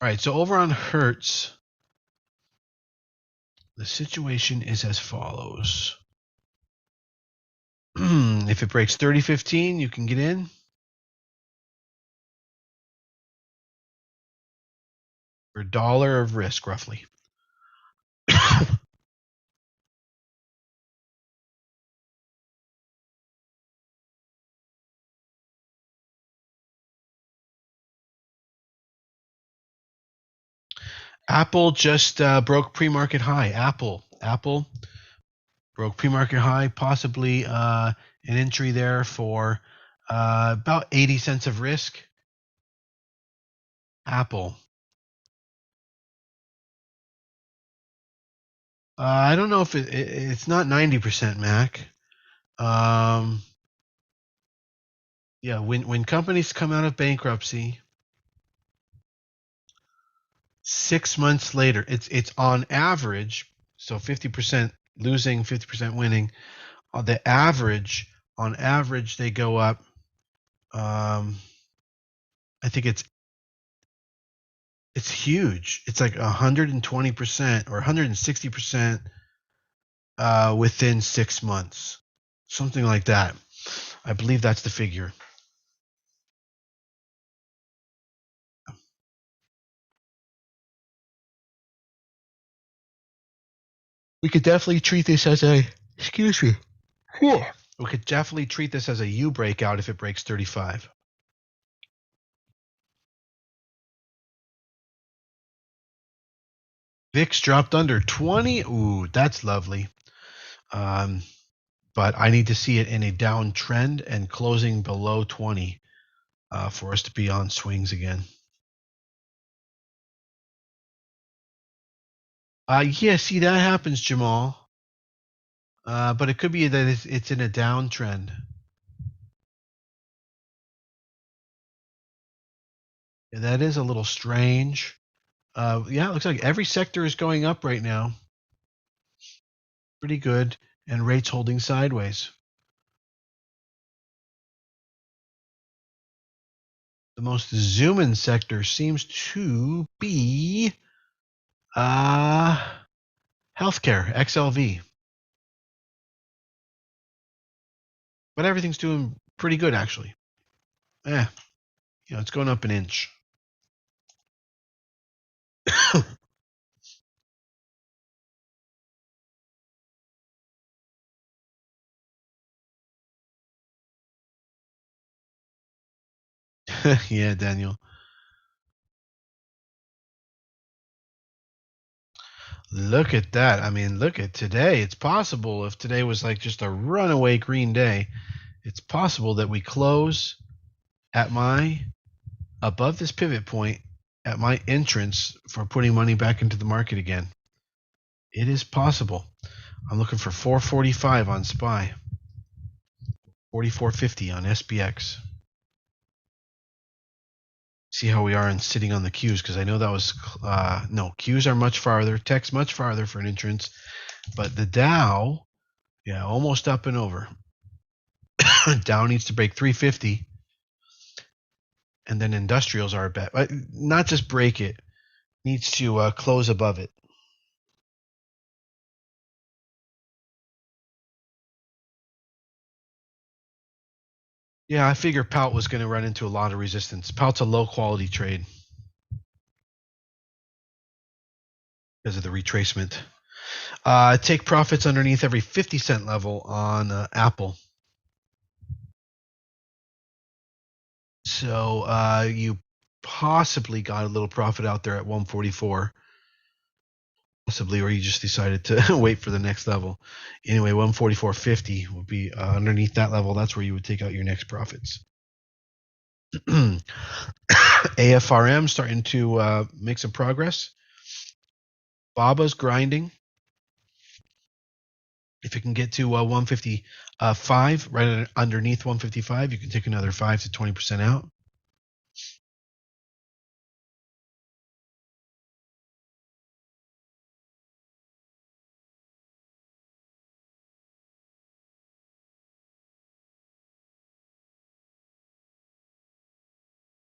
right, so over on Hertz, the situation is as follows. If it breaks 30.15, you can get in. For $1 of risk, roughly. Apple just broke pre-market high. Apple broke pre-market high, possibly an entry there for about 80 cents of risk. Apple. I don't know if it's not 90% Mac. Yeah, when companies come out of bankruptcy, 6 months later, it's on average, so 50% losing, 50% winning. The average, on average, they go up. I think it's huge. It's like 120% or 160% within 6 months, something like that. I believe that's the figure. We could definitely treat this as a, excuse me. Yeah. We could definitely treat this as a U breakout if it breaks 35. VIX dropped under 20. Ooh, that's lovely. But I need to see it in a downtrend and closing below 20 for us to be on swings again. Yeah, see, that happens, Jamal. But it could be that it's in a downtrend. Yeah, that is a little strange. Yeah, it looks like every sector is going up right now. Pretty good. And rates holding sideways. The most zoom-in sector seems to be healthcare, XLV. But everything's doing pretty good, actually. It's going up an inch. Yeah, Daniel. Look at that. I mean, look at today. It's possible if today was like just a runaway green day, it's possible that we close at above this pivot point at my entrance for putting money back into the market again. It is possible. I'm looking for 445 on SPY, 4450 on SPX. See how we are in sitting on the Qs, because I know that was no, Qs are much farther, tech's much farther for an entrance, but the Dow, yeah, almost up and over. Dow needs to break 350, and then industrials are a bet, not just break it, needs to close above it. Yeah, I figure Pout was going to run into a lot of resistance. Pout's a low quality trade because of the retracement. Take profits underneath every 50-cent level on Apple. So you possibly got a little profit out there at 144. Possibly, or you just decided to wait for the next level. Anyway, 144.50 would be underneath that level. That's where you would take out your next profits. AFRM starting to make some progress. BABA's grinding. If it can get to 155, right underneath 155, you can take another 5 to 20% out.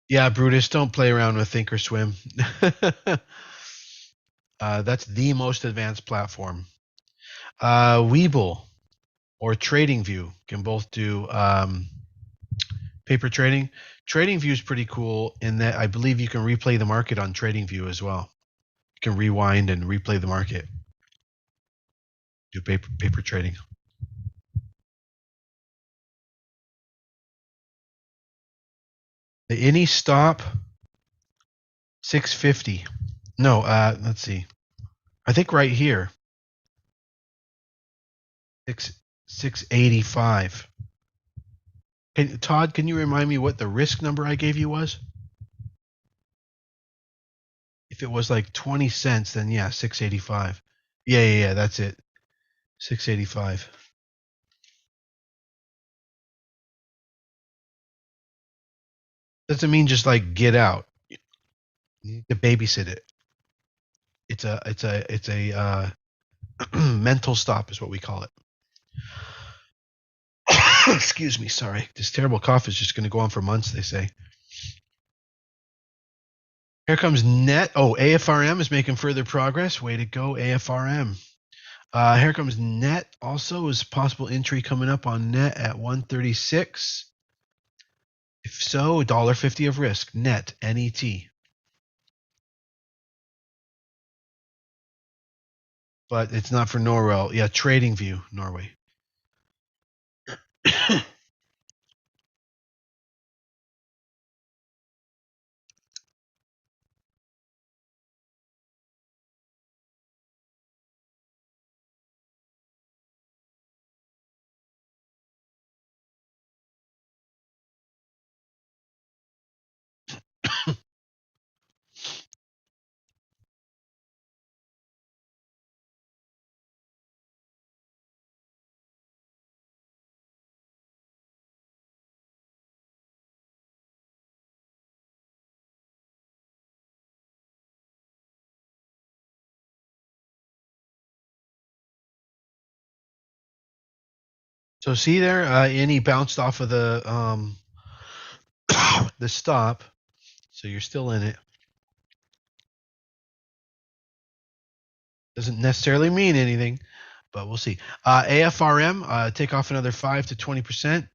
Yeah, Brutus, don't play around with Thinkorswim. That's the most advanced platform. Webull or TradingView can both do paper trading. TradingView is pretty cool in that I believe you can replay the market on TradingView as well. You can rewind and replay the market. Do paper trading. The any stop 650. No, let's see. I think right here. 685. Todd, can you remind me what the risk number I gave you was? If it was like 20 cents, then yeah, 685. Yeah. That's it. 685. Doesn't mean just like get out. You need to babysit it. It's a mental stop is what we call it. Excuse me, sorry. This terrible cough is just going to go on for months, they say. Here comes net. Oh, AFRM is making further progress. Way to go, AFRM. Here comes net. Also, is possible entry coming up on net at 136. If so, $1.50 of risk. Net, N-E-T. But it's not for Norwell. Yeah, Trading View, Norway. So see there, and he bounced off of the the stop. So you're still in it. Doesn't necessarily mean anything, but we'll see. AFRM, take off another 5 to 20%.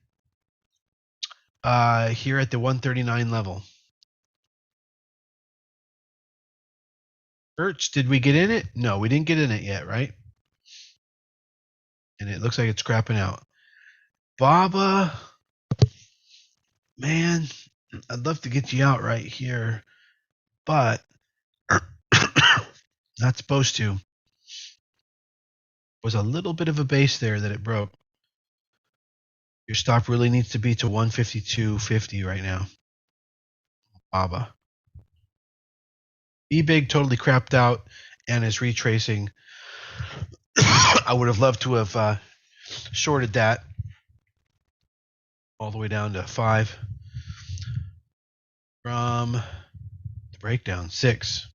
Here at the 139 level. Birch, did we get in it? No, we didn't get in it yet, right? And it looks like it's scrapping out. Baba, man, I'd love to get you out right here, but not supposed to. Was a little bit of a base there that it broke. Your stop really needs to be to 152.50 right now. Baba. E-Big totally crapped out and is retracing. I would have loved to have shorted that all the way down to 5 from the breakdown, 6.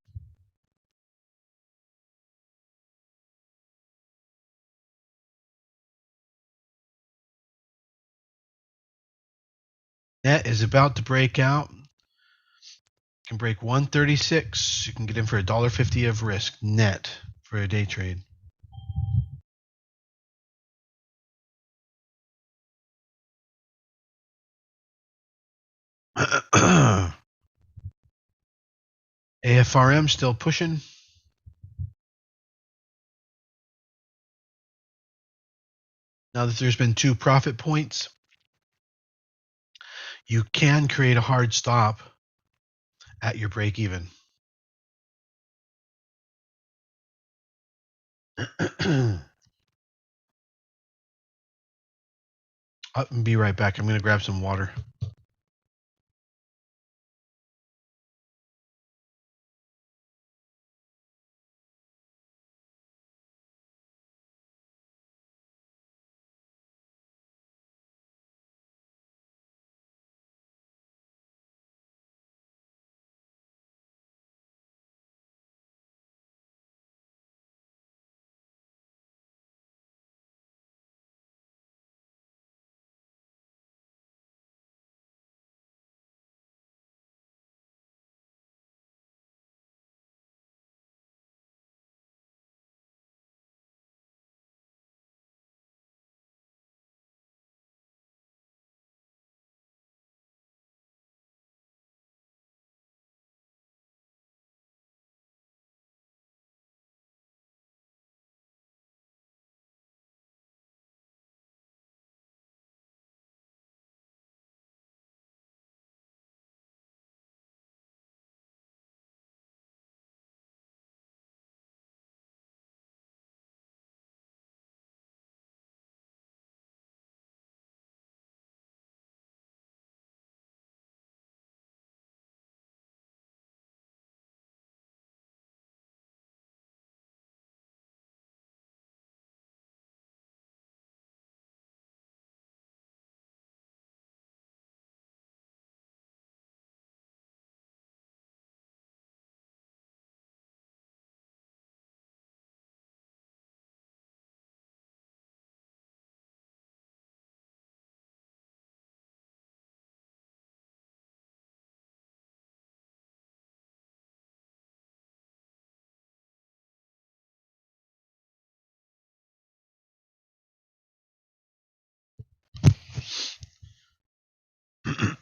Net is about to break out. Can break 136. You can get in for $1.50 of risk net for a day trade. AFRM still pushing. Now that there's been 2 profit points, you can create a hard stop at your break even. I'll be right back. I'm going to grab some water.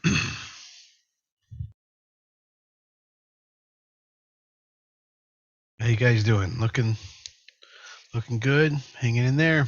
How you guys doing? Looking good? Hanging in there?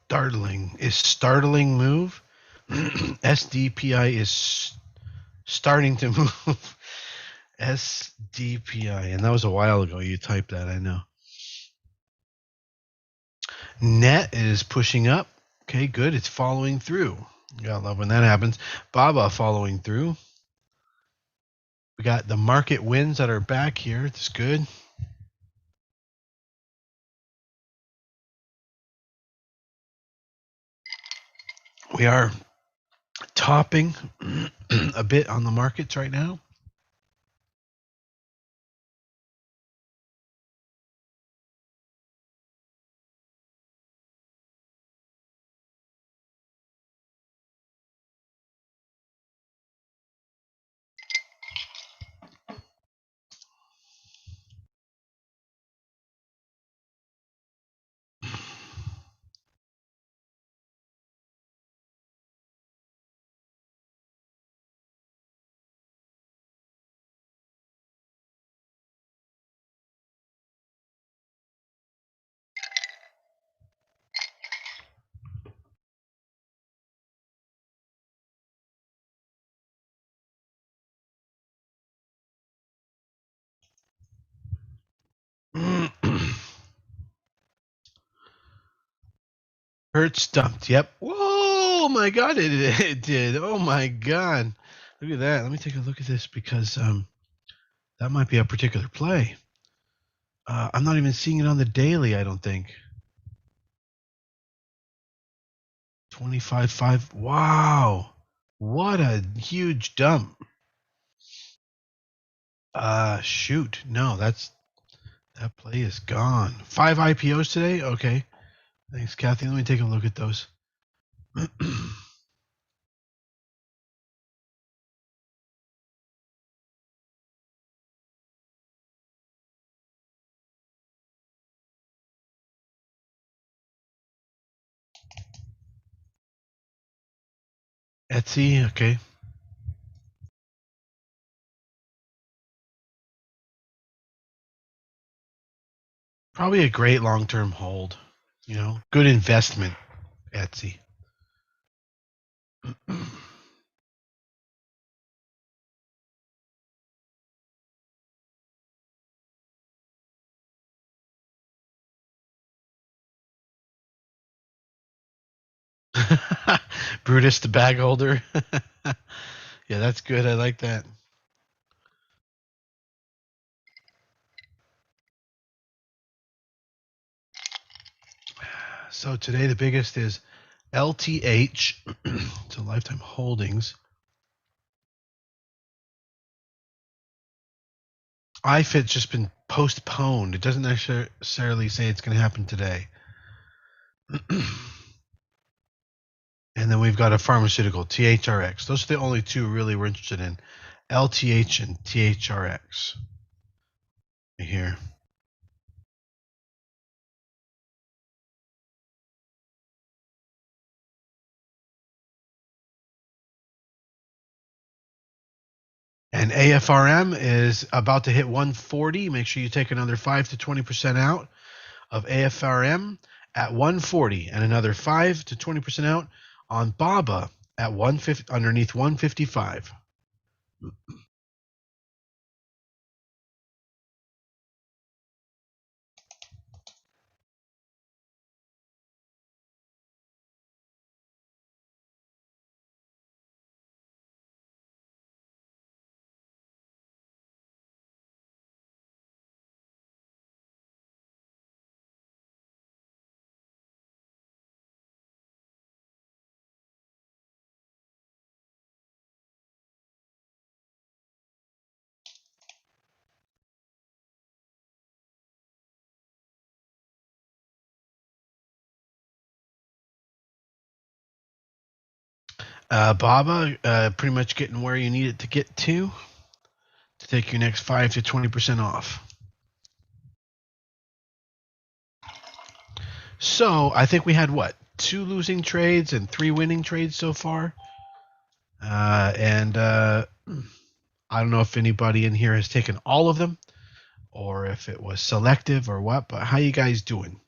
Startling move. SDPI is starting to move. SDPI, and that was a while ago. You typed that, I know. Net is pushing up. Okay, good. It's following through. You gotta love when that happens. Baba following through. We got the market wins that are back here. It's good. We are topping a bit on the markets right now. Hertz dumped. Yep. Whoa, my God, it did. Oh my God. Look at that. Let me take a look at this because that might be a particular play. I'm not even seeing it on the daily, I don't think. 25.5. Wow. What a huge dump. Shoot. No, that play is gone. 5 IPOs today? Okay. Thanks, Kathy. Let me take a look at those. Etsy, okay. Probably a great long-term hold. You know, good investment, Etsy. Brutus the bag holder. Yeah, that's good. I like that. So today the biggest is LTH. So Lifetime Holdings. IFIT's just been postponed. It doesn't necessarily say it's going to happen today. And then we've got a pharmaceutical, THRX. Those are the only two really we're interested in. LTH and THRX. Here. And AFRM is about to hit 140. Make sure you take another 5 to 20% out of AFRM at 140 and another 5 to 20% out on BABA at 150 underneath 155. BABA pretty much getting where you need it to get to take your next 5 to 20% off. So I think we had what, 2 losing trades and 3 winning trades so far. And I don't know if anybody in here has taken all of them or if it was selective or what, but how you guys doing?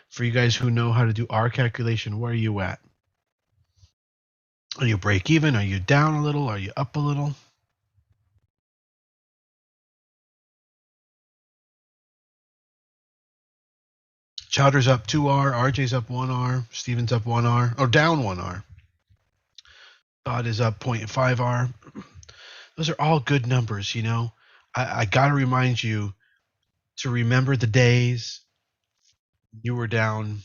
For you guys who know how to do R calculation, where are you at? Are you break even? Are you down a little? Are you up a little? Chowder's up 2R, RJ's up 1R, Steven's up 1R, or down 1R. Todd is up 0.5R. Those are all good numbers, you know. I got to remind you to remember the days you were down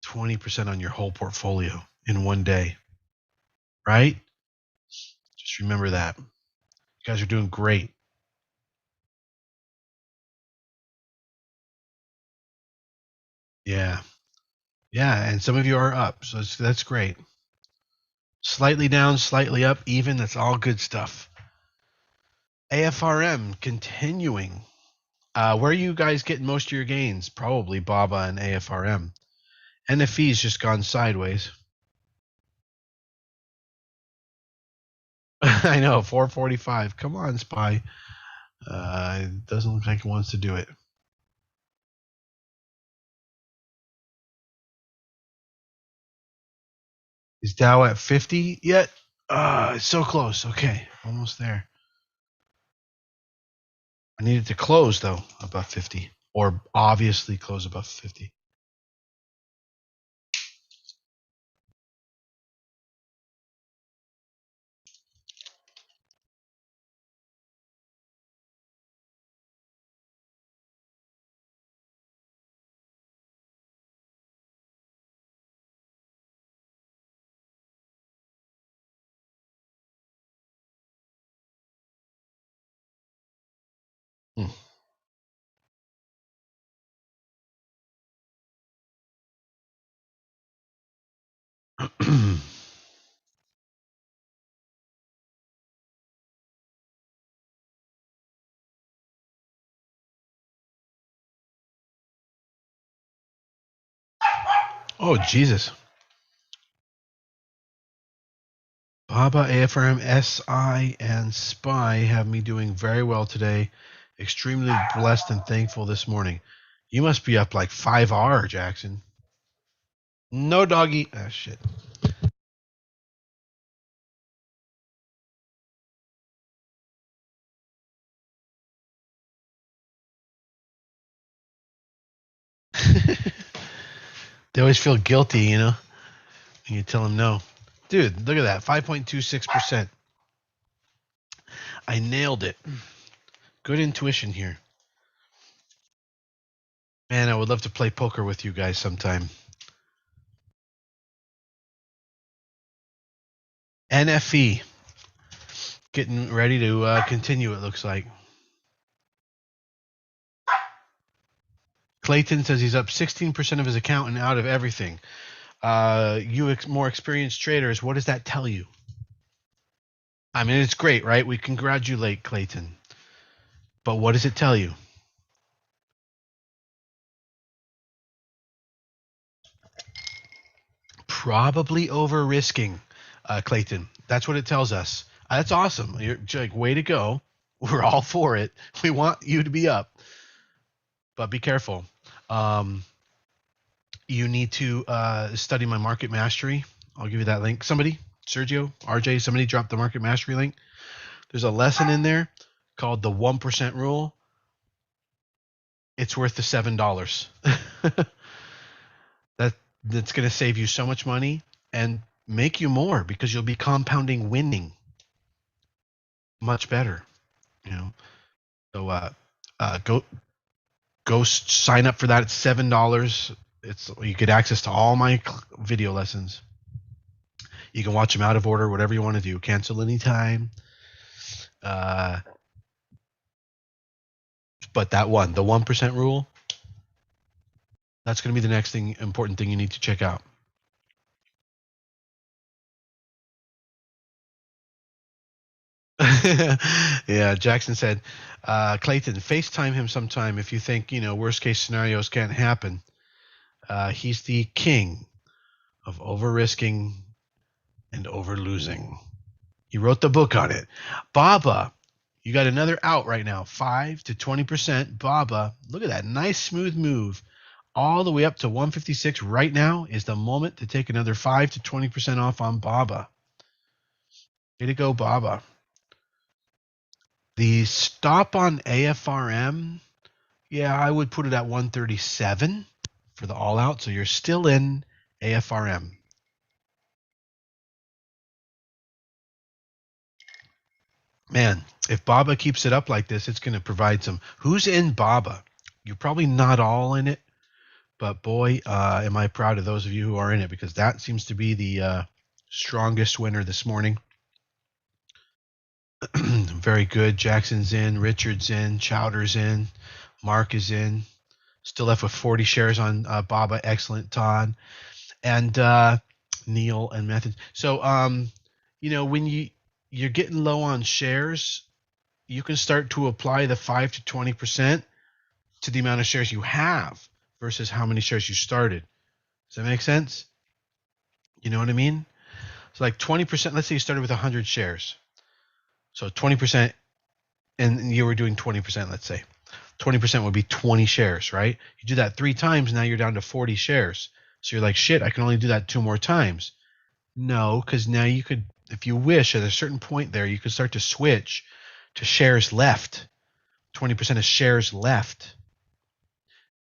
20% on your whole portfolio in one day, right? Just remember that. You guys are doing great. Yeah. Yeah, and some of you are up, so that's great. Slightly down, slightly up, even, that's all good stuff. AFRM continuing. Where are you guys getting most of your gains? Probably BABA and AFRM. NFE's just gone sideways. I know, 445. Come on, Spy. It doesn't look like it wants to do it. Is Dow at 50 yet? It's so close. Okay, almost there. I needed to close, though, above 50. Or obviously close above 50. Oh, Jesus. BABA, AFRM, SI, and SPY have me doing very well today. Extremely blessed and thankful this morning. You must be up like 5R, Jackson. No, doggy. Ah, shit. They always feel guilty, you know, when you tell them no. Dude, look at that. 5.26%. I nailed it. Good intuition here. Man, I would love to play poker with you guys sometime. NFE. Getting ready to continue, it looks like. Clayton says he's up 16% of his account and out of everything. You more experienced traders, what does that tell you? I mean, it's great, right? We congratulate Clayton. But what does it tell you? Probably over risking, Clayton. That's what it tells us. That's awesome. You're like, way to go. We're all for it. We want you to be up, but be careful. Um, you need to study my market mastery. I'll give you that link. Somebody, Sergio, RJ, somebody dropped the market mastery link. There's a lesson in there called the 1% rule. It's worth the $7. That's going to save you so much money and make you more because you'll be compounding winning much better. You know, so go sign up for that. It's $7. You get access to all my video lessons. You can watch them out of order, whatever you want to do. Cancel anytime. But that one, the 1% rule, that's going to be the next important thing you need to check out. Yeah, Jackson said, Clayton, FaceTime him sometime if you think, worst case scenarios can't happen. He's the king of over risking and over losing. He wrote the book on it. Baba, you got another out right now, 5 to 20%. Baba, look at that nice smooth move. All the way up to 156 right now is the moment to take another 5 to 20% off on Baba. Way to go, Baba. The stop on AFRM, yeah, I would put it at 137 for the all out. So you're still in AFRM. Man, if Baba keeps it up like this, it's going to provide some. Who's in Baba? You're probably not all in it, but boy, am I proud of those of you who are in it, because that seems to be the strongest winner this morning. Very good. Jackson's in, Richard's in, Chowder's in, Mark is in. Still left with 40 shares on Baba. Excellent, Todd. And Neil and Method. So, when you're getting low on shares, you can start to apply the 5 to 20% to the amount of shares you have versus how many shares you started. Does that make sense? You know what I mean? So like 20%, let's say you started with 100 shares. So 20%, and you were doing 20%, let's say. 20% would be 20 shares, right? You do that 3 times, now you're down to 40 shares. So you're like, shit, I can only do that 2 more times. No, because now you could, if you wish, at a certain point there, you could start to switch to shares left. 20% of shares left.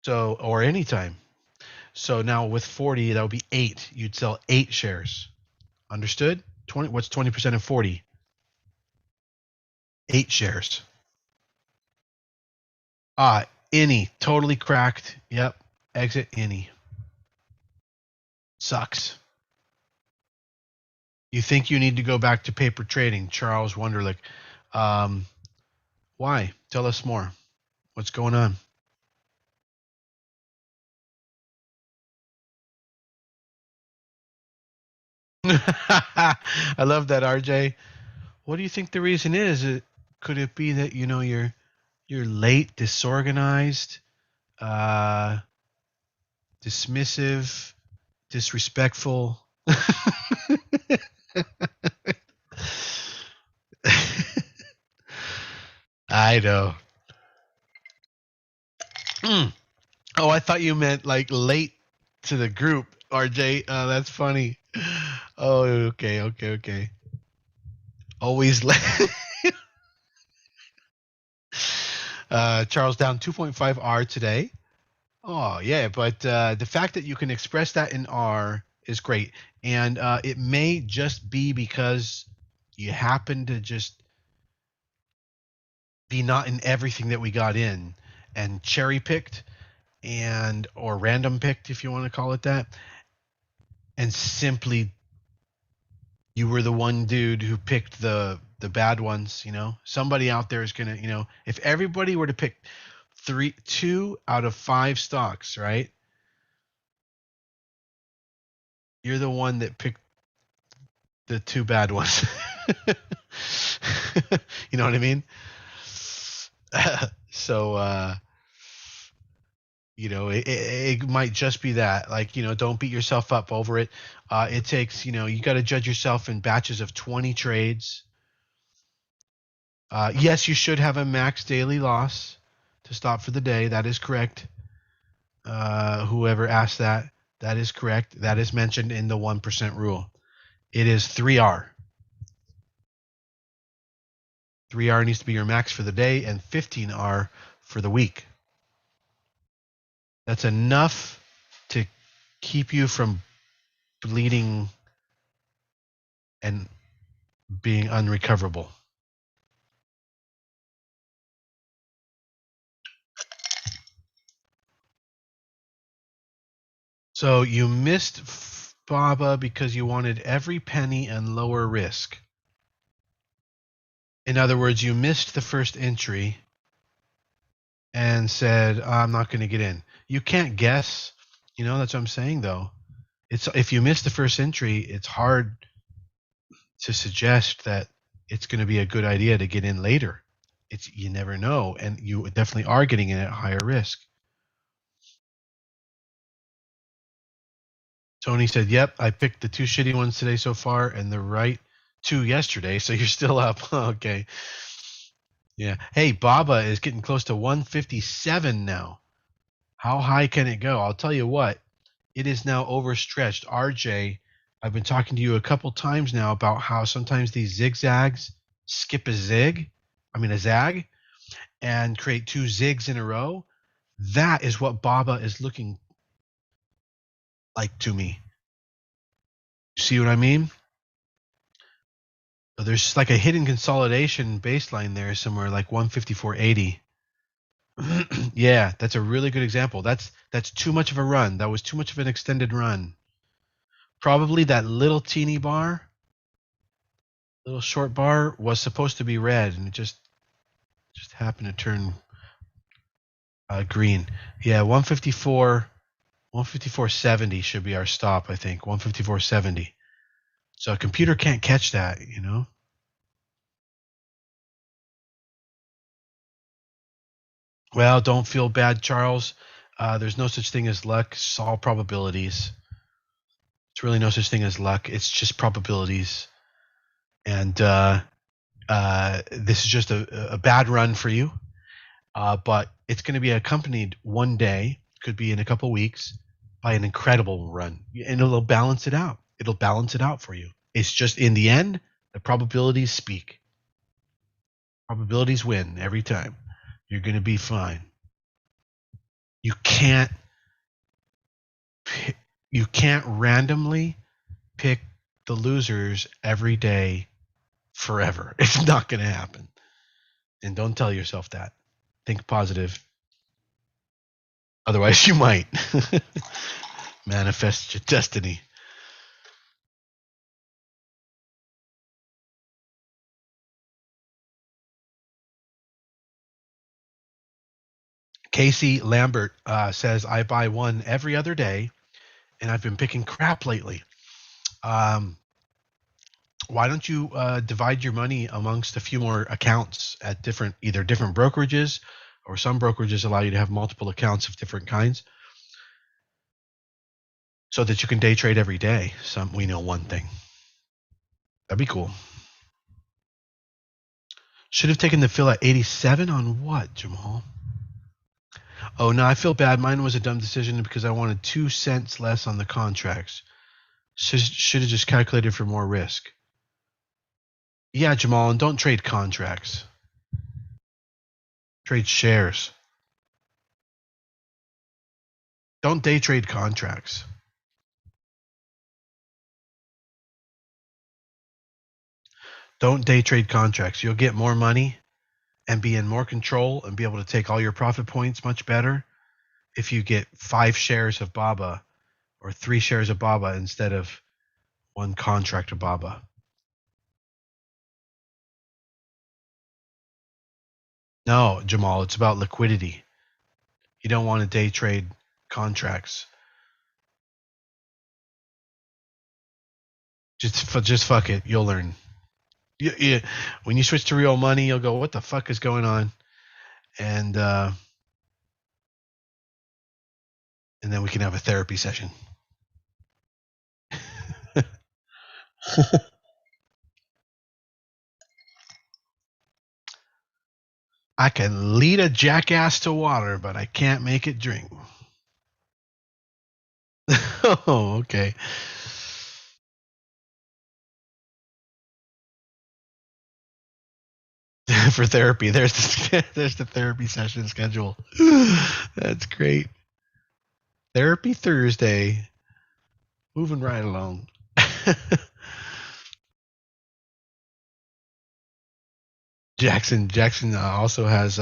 So, or anytime. So now with 40, that would be 8. You'd sell 8 shares. Understood? 20. What's 20% of 40? 8 shares. Any. Totally cracked. Yep. Exit any. Sucks. You think you need to go back to paper trading, Charles Wunderlich. Why? Tell us more. What's going on? I love that, RJ. What do you think the reason is? Could it be that you're late, disorganized, dismissive, disrespectful? I know. Oh, I thought you meant like late to the group, RJ. That's funny. Oh, okay. Always late. Charles down 2.5 R today. Oh, yeah, but the fact that you can express that in R is great. And it may just be because you happen to just be not in everything that we got in and cherry picked or random picked, if you want to call it that. And simply you were the one dude who picked the bad ones, Somebody out there is going to, if everybody were to pick 2 out of 5 stocks, right? You're the one that picked the 2 bad ones. You know what I mean? So, it might just be that, like, don't beat yourself up over it. It takes, you got to judge yourself in batches of 20 trades. Yes, you should have a max daily loss to stop for the day. That is correct. Whoever asked that, that is correct. That is mentioned in the 1% rule. It is 3R. 3R needs to be your max for the day and 15R for the week. That's enough to keep you from bleeding and being unrecoverable. So you missed BABA because you wanted every penny and lower risk. In other words, you missed the first entry and said, I'm not going to get in. You can't guess. That's what I'm saying, though. If you miss the first entry, it's hard to suggest that it's going to be a good idea to get in later. You never know, and you definitely are getting in at higher risk. Tony said, yep, I picked the two shitty ones today so far and the right two yesterday, so you're still up. Okay. Yeah. Hey, BABA is getting close to 157 now. How high can it go? I'll tell you what, it is now overstretched. RJ, I've been talking to you a couple times now about how sometimes these zigzags skip a zag, and create two zigs in a row. That is what BABA is looking like to me. You see what I mean? So there's like a hidden consolidation baseline there somewhere, like 154.80. Yeah, that's a really good example. That's too much of a run. That was too much of an extended run. Probably that little teeny bar, little short bar, was supposed to be red, and it just happened to turn green. Yeah, 154.70 should be our stop, I think. 154.70. So a computer can't catch that, Well, don't feel bad, Charles. There's no such thing as luck. It's all probabilities. It's really no such thing as luck. It's just probabilities. And this is just a bad run for you. But it's going to be accompanied one day, could be in a couple weeks, by an incredible run. And it'll balance it out. It'll balance it out for you. It's just in the end, the probabilities speak. Probabilities win every time. You're going to be fine. You can't randomly pick the losers every day forever. It's not going to happen. And don't tell yourself that. Think positive. Otherwise, you might manifest your destiny. Casey Lambert says, I buy one every other day, and I've been picking crap lately. Why don't you divide your money amongst a few more accounts at either different brokerages, or some brokerages allow you to have multiple accounts of different kinds, so that you can day trade every day. We know one thing. That'd be cool. Should have taken the fill at 87 on what, Jamal? Oh, no, I feel bad. Mine was a dumb decision because I wanted 2 cents less on the contracts. Should have just calculated for more risk. Yeah, Jamal, and don't trade contracts. Trade shares. Don't day trade contracts. Don't day trade contracts. You'll get more money and be in more control and be able to take all your profit points much better if you get 5 shares of BABA or 3 shares of BABA instead of 1 contract of BABA. No, Jamal, it's about liquidity. You don't want to day trade contracts. Just fuck it. You'll learn. When you switch to real money, you'll go, what the fuck is going on? And then we can have a therapy session. I can lead a jackass to water, but I can't make it drink. Oh, okay. For therapy, there's the therapy session schedule. That's great. Therapy Thursday. Moving right along. Jackson also has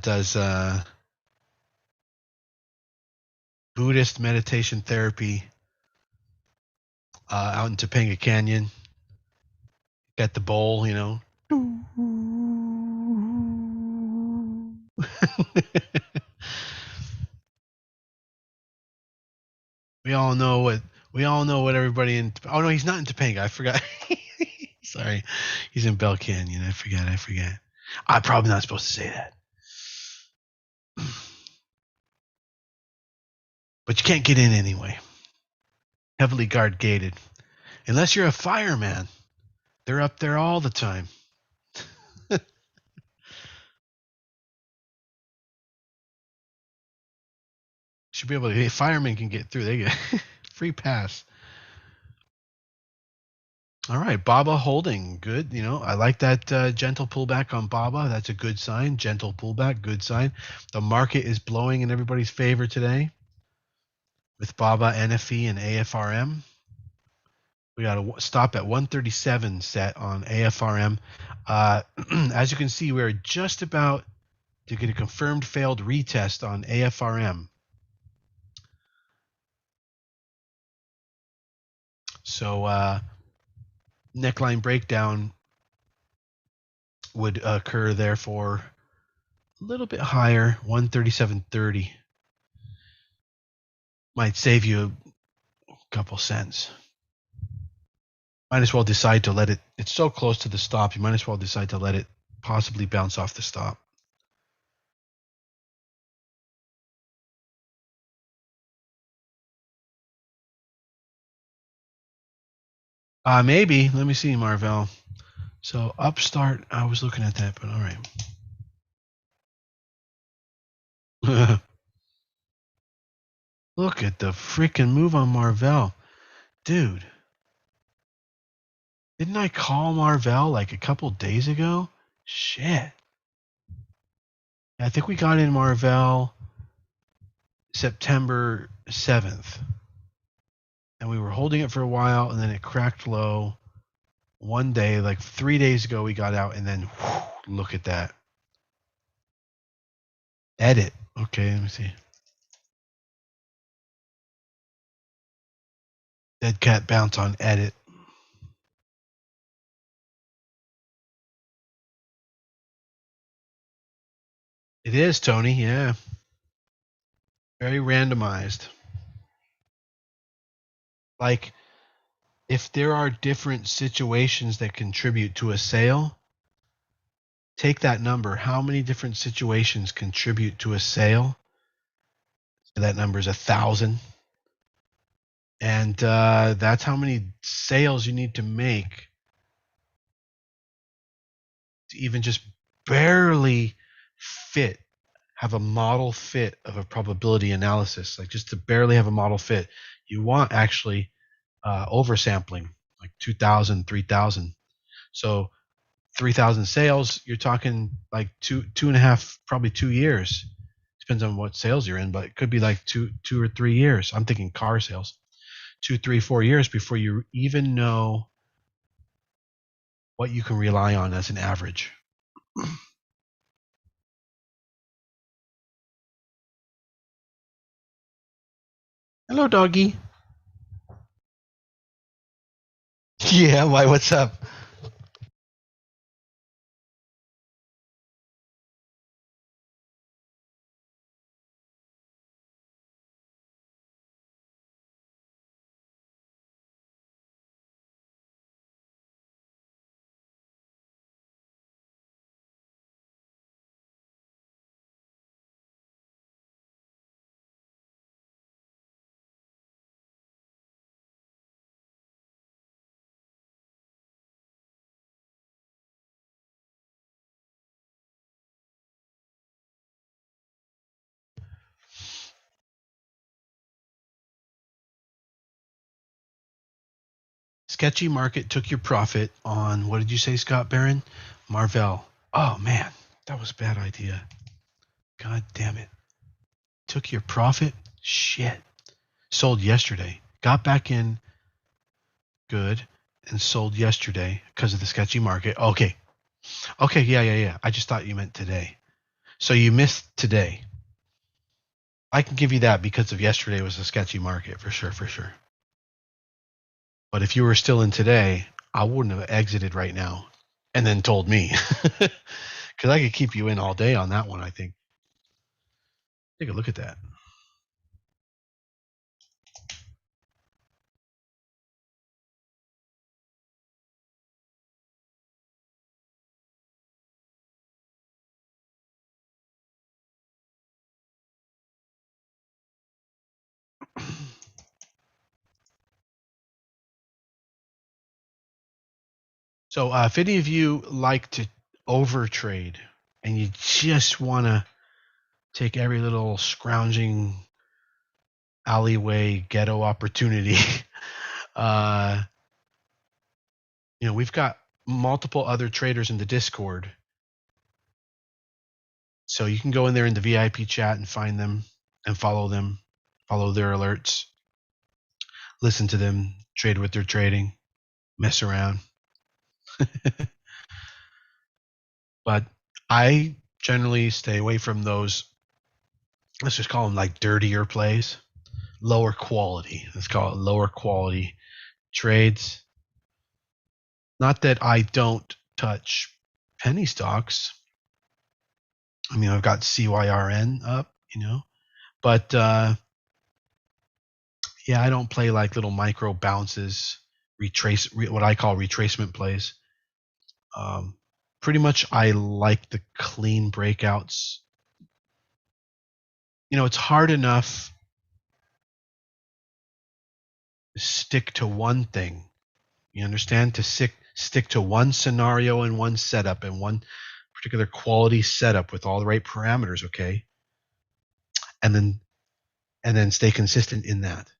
does Buddhist meditation therapy out in Topanga Canyon. Got the bowl, you know. we all know what everybody in. Oh no, he's not in Topanga. I forgot. Sorry, he's in Bell Canyon. I forget. I'm probably not supposed to say that. But you can't get in anyway. Heavily guard gated. Unless you're a fireman. They're up there all the time. Should be able to. Firemen can get through. They get free pass. All right, Baba holding good. You know, I like that gentle pullback on Baba. That's a good sign. Gentle pullback, good sign. The market is blowing in everybody's favor today with Baba, NFE, and AFRM. We got a stop at 137 set on AFRM. As you can see, we're just about to get a confirmed failed retest on AFRM. So neckline breakdown would occur therefore a little bit higher, 137.30. Might save you a couple cents. Might as well decide to let it. It's so close to the stop. You might as well decide to let it possibly bounce off the stop. Maybe. Let me see, Marvell. So Upstart, I was looking at that, but all right. Look at the freaking move on Marvell. Dude. Didn't I call Marvell like a couple days ago? Shit. I think we got in Marvell September 7th. And we were holding it for a while, and then it cracked low. One day, like 3 days ago, we got out, and then whew, look at that. Edit. Okay, let me see. Dead cat bounce on edit. It is, Tony, yeah. Very randomized. Like, if there are different situations that contribute to a sale, take that number. How many different situations contribute to a sale? So that number is 1,000. And that's how many sales you need to make to even just barely have a model fit of a probability analysis, like just to barely have a model fit. You want actually oversampling, like 2,000, 3,000. So 3,000 sales, you're talking like two and a half, probably 2 years. Depends on what sales you're in, but it could be like two or 3 years. I'm thinking car sales, 2, 3, 4 years before you even know what you can rely on as an average. Hello, doggy. Yeah, why? What's up? sketchy market took your profit on, what did you say, Scott Barron? Marvell. Oh, man, that was a bad idea. God damn it. Took your profit? Shit. Sold yesterday. Got back in good and sold yesterday because of the sketchy market. Okay. Yeah. I just thought you meant today. So you missed today. I can give you that because of yesterday was a sketchy market for sure. But if you were still in today, I wouldn't have exited right now and then told me. Because I could keep you in all day on that one, I think. Take a look at that. So if any of you like to overtrade and you just want to take every little scrounging alleyway ghetto opportunity, we've got multiple other traders in the Discord. So you can go in there in the VIP chat and find them and follow them, follow their alerts, listen to them, trade what they're trading, mess around. But I generally stay away from those, let's just call them like dirtier plays, lower quality. Let's call it lower quality trades. Not that I don't touch penny stocks. I mean, I've got CYRN up, but yeah, I don't play like little micro bounces, what I call retracement plays. Pretty much I like the clean breakouts. It's hard enough to stick to one thing. You understand? To stick to one scenario and one setup and one particular quality setup with all the right parameters, okay? And then stay consistent in that.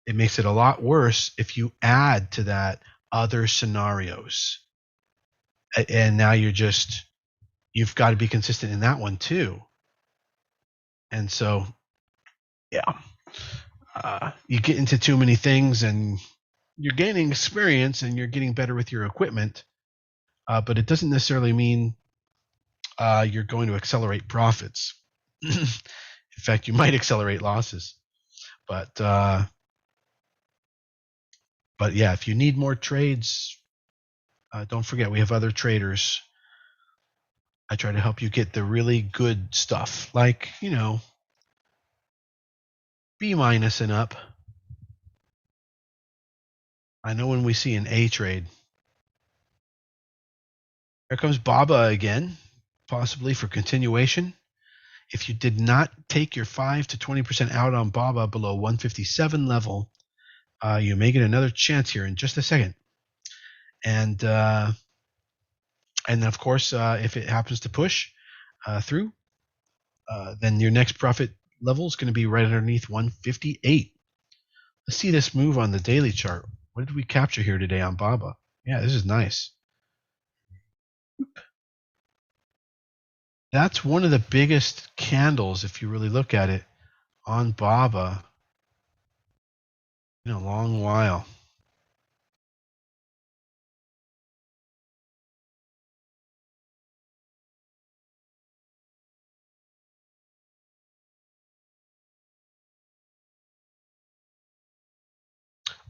It makes it a lot worse if you add to that other scenarios. And now you've got to be consistent in that one too. And so, yeah, you get into too many things and you're gaining experience and you're getting better with your equipment, but it doesn't necessarily mean you're going to accelerate profits. In fact, you might accelerate losses. But yeah, if you need more trades, don't forget we have other traders. I try to help you get the really good stuff, like, B- and up. I know when we see an A trade. Here comes Baba again, possibly for continuation. If you did not take your 5 to 20% out on Baba below 157 level, you may get another chance here in just a second. And of course, if it happens to push through, then your next profit level is going to be right underneath 158. Let's see this move on the daily chart. What did we capture here today on Baba? Yeah, this is nice. That's one of the biggest candles, if you really look at it, on Baba in a long while.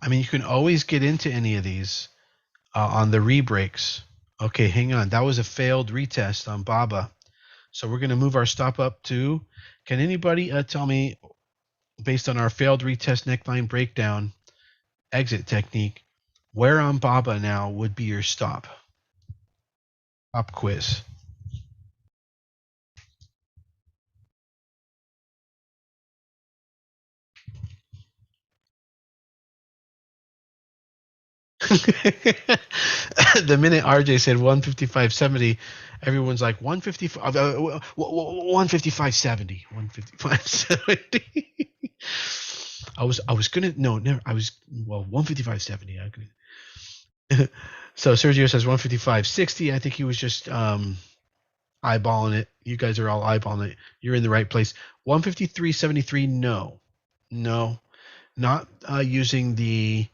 I mean, you can always get into any of these on the rebreaks. Okay, hang on. That was a failed retest on Baba. So we're going to move our stop up to, can anybody tell me, based on our failed retest neckline breakdown exit technique, where on Baba now would be your stop? Pop quiz. The minute RJ said 155.70, everyone's like 155, 155.70, 155.70. I was gonna no never I was 155.70. I could. So Sergio says 155.60. I think he was just eyeballing it. You guys are all eyeballing it. You're in the right place. 153.73. No, not using the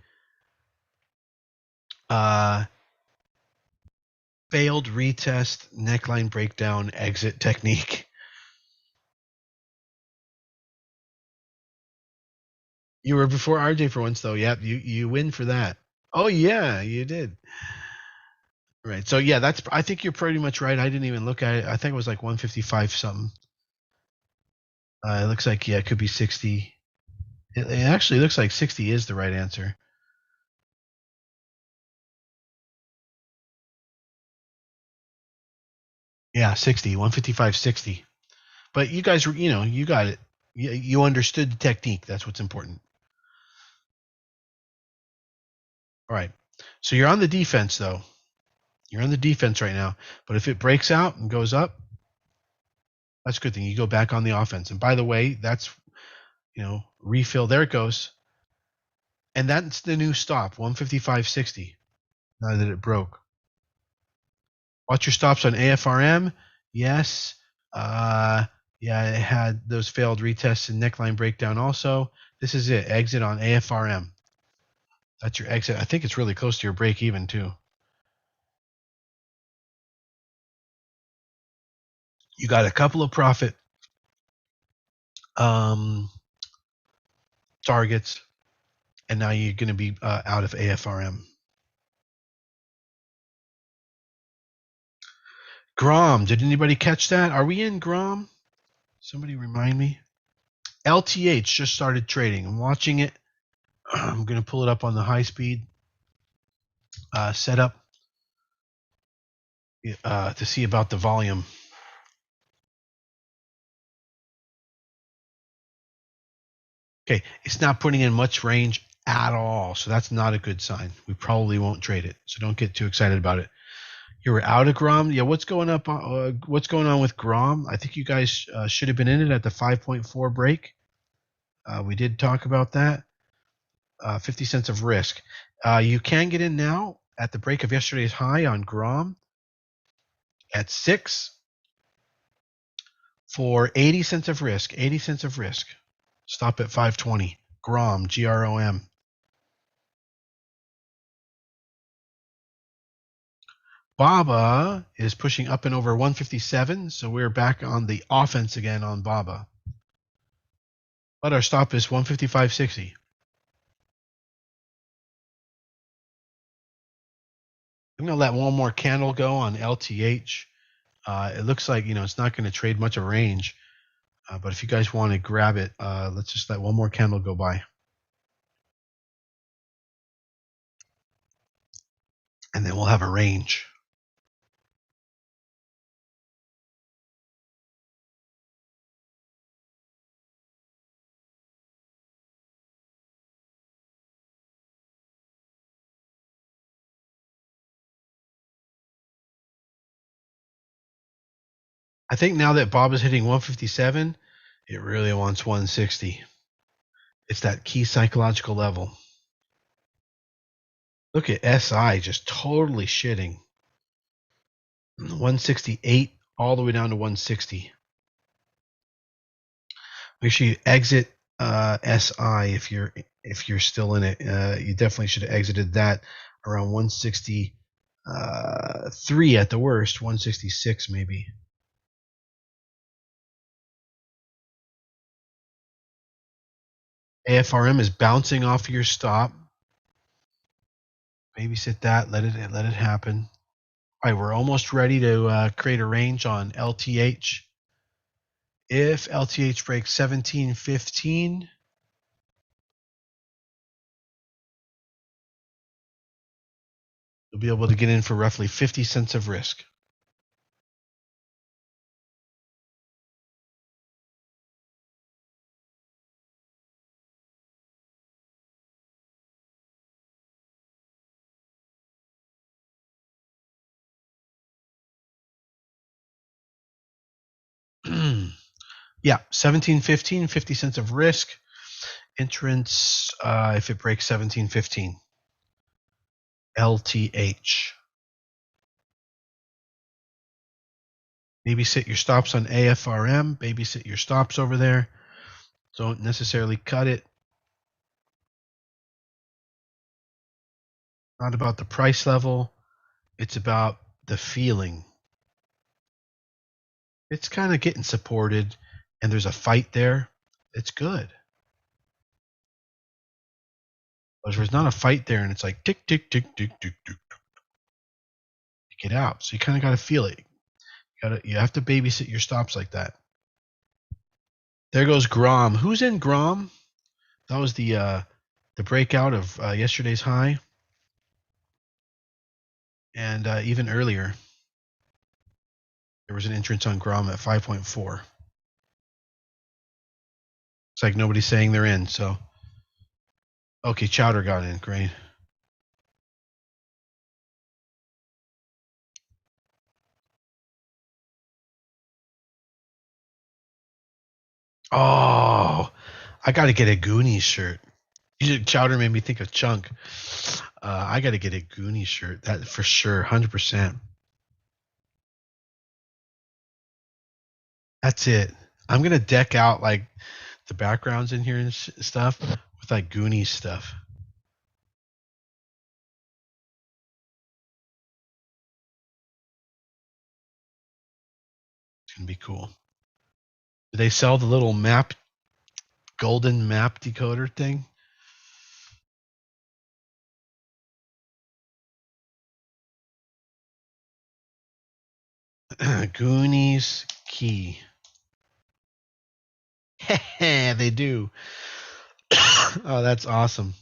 failed retest neckline breakdown exit technique. You were before RJ for once, though. Yep, you win for that. Oh yeah, you did. Right. So yeah, that's. I think you're pretty much right. I didn't even look at it. I think it was like 155 something. It looks like it could be 60. It actually looks like 60 is the right answer. Yeah, 60, 155.60. But you guys were, you got it. You understood the technique. That's what's important. All right. So you're on the defense, though. You're on the defense right now. But if it breaks out and goes up, that's a good thing. You go back on the offense. And by the way, that's, refill. There it goes. And that's the new stop, 155.60, now that it broke. Watch your stops on AFRM. Yes. Yeah, it had those failed retests and neckline breakdown also. This is it. Exit on AFRM. That's your exit. I think it's really close to your break even, too. You got a couple of profit targets, and now you're going to be out of AFRM. Grom, did anybody catch that? Are we in Grom? Somebody remind me. LTH just started trading. I'm watching it. I'm going to pull it up on the high speed setup to see about the volume. Okay, it's not putting in much range at all, so that's not a good sign. We probably won't trade it, so don't get too excited about it. You were out of Grom. Yeah, what's going up? What's going on with Grom? I think you guys should have been in it at the 5.4 break. We did talk about that. 50 cents of risk. You can get in now at the break of yesterday's high on Grom at 6 for 80 cents of risk. 80 cents of risk. Stop at 520. Grom, GROM. BABA is pushing up and over 157, so we're back on the offense again on BABA. But our stop is 155.60. I'm going to let one more candle go on LTH. It looks like, it's not going to trade much of range. But if you guys want to grab it, let's just let one more candle go by. And then we'll have a range. I think now that Bob is hitting 157, it really wants 160. It's that key psychological level. Look at SI just totally shitting. 168 all the way down to 160. Make sure you exit SI if you're still in it. You definitely should have exited that around 163 at the worst, 166 maybe. AFRM is bouncing off your stop. Babysit that. Let it happen. All right, we're almost ready to create a range on LTH. If LTH breaks 17.15, you'll be able to get in for roughly 50 cents of risk. Yeah, 17.15, 50 cents of risk. Entrance, if it breaks 1715. LTH. Babysit your stops on AFRM. Babysit your stops over there. Don't necessarily cut it. Not about the price level. It's about the feeling. It's kind of getting supported, and there's a fight there. It's good. But if there's not a fight there, and it's like tick, tick, tick, tick, tick, tick, get out. So you kind of got to feel it. You have to babysit your stops like that. There goes Grom. Who's in Grom? That was the breakout of yesterday's high, and even earlier there was an entrance on Grom at 5.4. It's like nobody's saying they're in. So okay, Chowder got in. Great. Oh, I got to get a Goonies shirt. Chowder made me think of Chunk. I got to get a Goonies shirt. That for sure, 100%. That's it. I'm gonna deck out like the backgrounds in here and stuff with like Goonies stuff. It's gonna be cool. Do they sell the little map, golden map decoder thing? Goonies key. They do. Oh, that's awesome.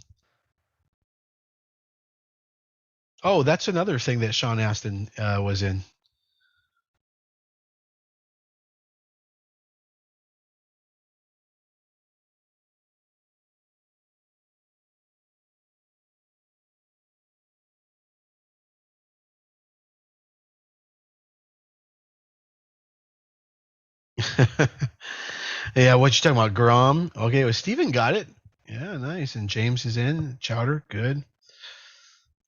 Oh, that's another thing that Sean Astin was in. Yeah, what you talking about? Grom? Okay, well, Steven got it. Yeah, nice. And James is in. Chowder, good.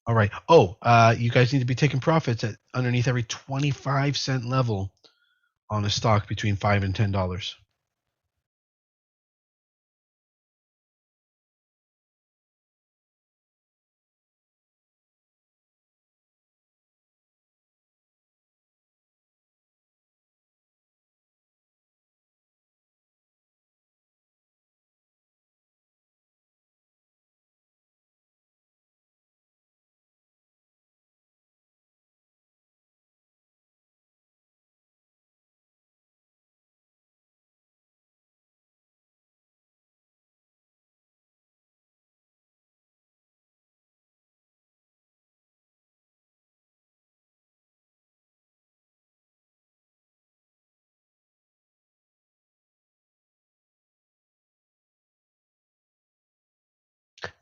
All right. Oh, you guys need to be taking profits at underneath every 25-cent level on a stock between $5 and $10.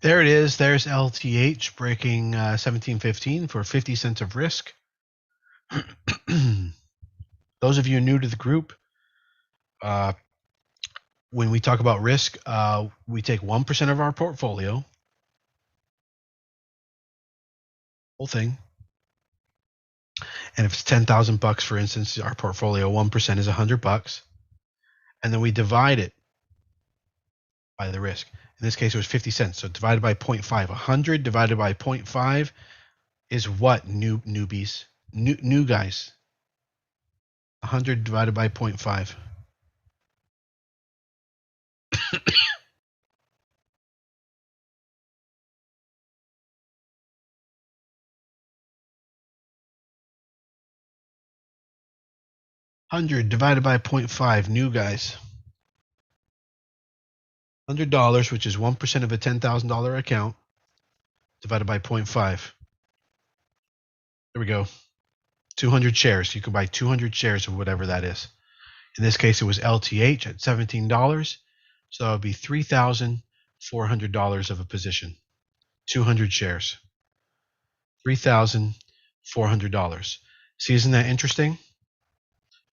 There it is. There's LTH breaking 1715 for 50 cents of risk. Those of you new to the group, when we talk about risk, we take 1% of our portfolio, whole thing. And if it's $10,000, for instance, our portfolio 1% is $100, and then we divide it by the risk. In this case, it was 50 cents. So divided by 0.5. 100 divided by 0.5 is what, newbies? New guys. 100 divided by 0.5. $100 divided by 0.5, new guys. $100, which is 1% of a $10,000 account, divided by 0.5. There we go. 200 shares. You can buy 200 shares of whatever that is. In this case, it was LTH at $17. So that would be $3,400 of a position. 200 shares. $3,400. See, isn't that interesting?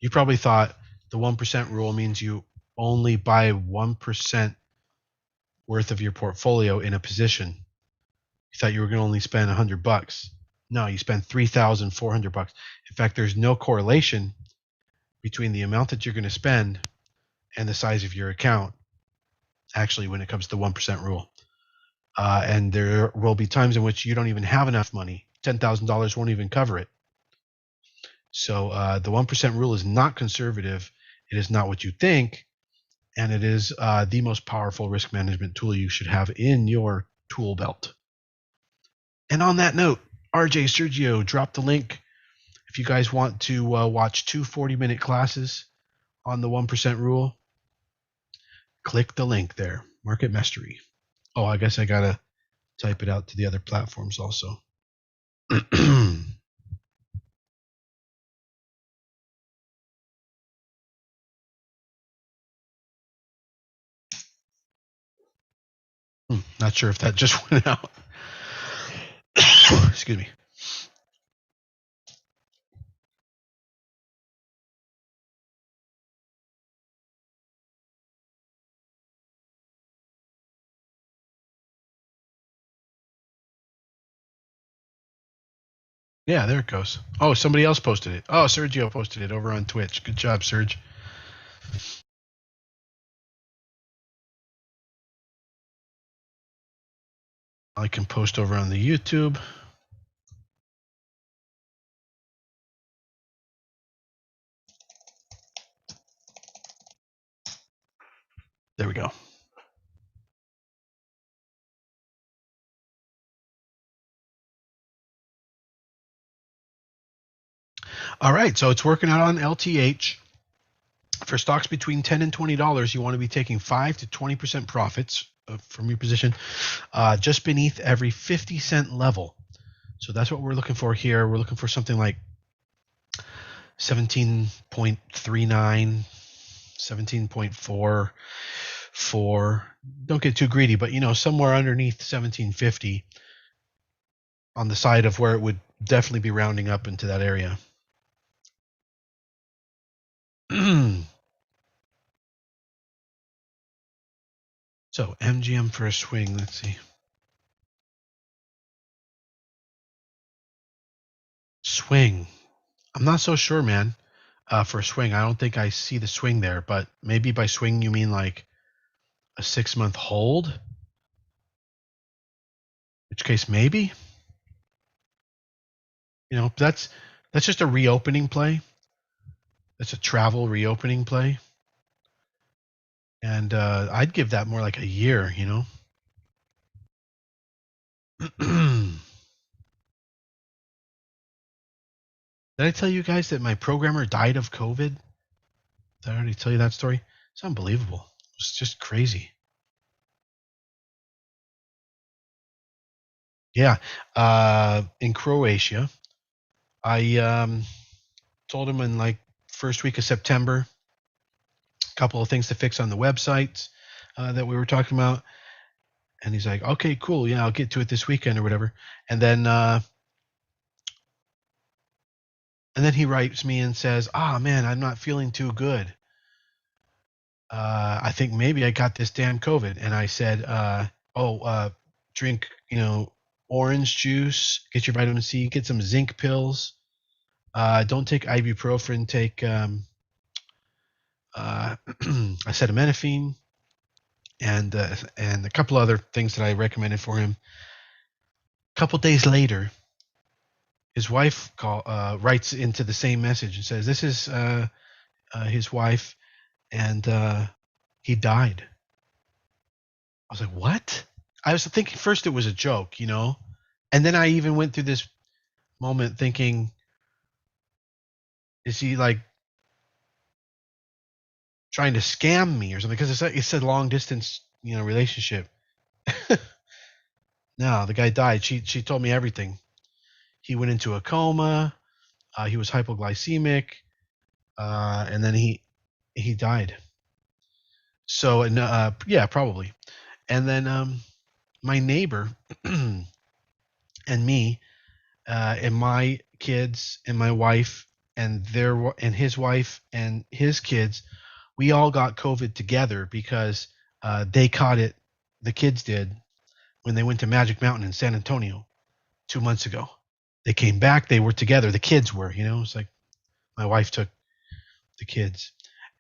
You probably thought the 1% rule means you only buy 1% worth of your portfolio in a position. You thought you were going to only spend $100. No, you spend $3,400. In fact, there's no correlation between the amount that you're going to spend and the size of your account, actually, when it comes to the 1% rule. And there will be times in which you don't even have enough money. $10,000 won't even cover it. So the 1% rule is not conservative. It is not what you think. And it is the most powerful risk management tool you should have in your tool belt. And on that note, RJ Sergio dropped the link. If you guys want to watch 2 40-minute classes on the 1% rule, click the link there. Market Mastery. Oh, I guess I got to type it out to the other platforms also. Not sure if that just went out. Excuse me. Yeah, there it goes. Oh, somebody else posted it. Oh, Sergio posted it over on Twitch. Good job, Serge. I can post over on the YouTube. There we go. All right, so it's working out on LTH. For stocks between $10 and $20, you want to be taking 5 to 20% profits from your position just beneath every 50-cent level. So that's what we're looking for here. We're looking for something like 17.39, 17.44. Don't get too greedy, but somewhere underneath 1750 on the side of where it would definitely be rounding up into that area. So MGM for a swing. Let's see. Swing. I'm not so sure, man. For a swing, I don't think I see the swing there, but maybe by swing you mean like a 6-month hold? In which case, maybe. That's just a reopening play. That's a travel reopening play. And I'd give that more like a year, Did I tell you guys that my programmer died of COVID? Did I already tell you that story? It's unbelievable. It's just crazy. Yeah. In Croatia, I told him in like first week of September, a couple of things to fix on the websites that we were talking about. And he's like, okay, cool. Yeah, I'll get to it this weekend or whatever. And then he writes me and says, man, I'm not feeling too good. I think maybe I got this damn COVID. And I said, drink, orange juice, get your vitamin C, get some zinc pills. Don't take ibuprofen, take acetaminophen and a couple other things that I recommended for him. A couple days later, his wife writes into the same message and says, this is his wife, and he died. I was like, what? I was thinking first it was a joke, and then I even went through this moment thinking, is he like trying to scam me or something? Because it said long distance, relationship. No, the guy died. She told me everything. He went into a coma. He was hypoglycemic, and then he died. So yeah, probably. And then my neighbor and me and my kids and my wife and his wife and his kids, we all got COVID together because they caught it the kids did when they went to Magic Mountain in San Antonio 2 months ago. They came back. They were together. The kids were, it's like my wife took the kids,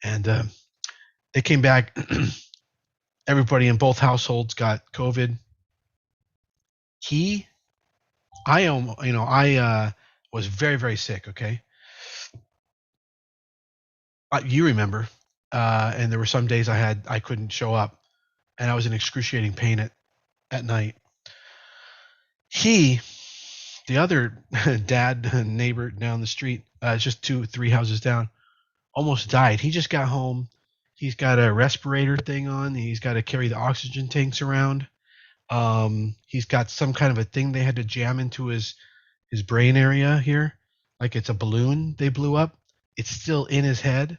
and they came back. Everybody in both households got COVID. I was very, very sick. Okay, you remember, and there were some days I couldn't show up, and I was in excruciating pain at night. The other dad neighbor down the street, just 2-3 houses down, almost died. He just got home. He's got a respirator thing on. He's got to carry the oxygen tanks around. He's got some kind of a thing they had to jam into his brain area here, like it's a balloon they blew up. It's still in his head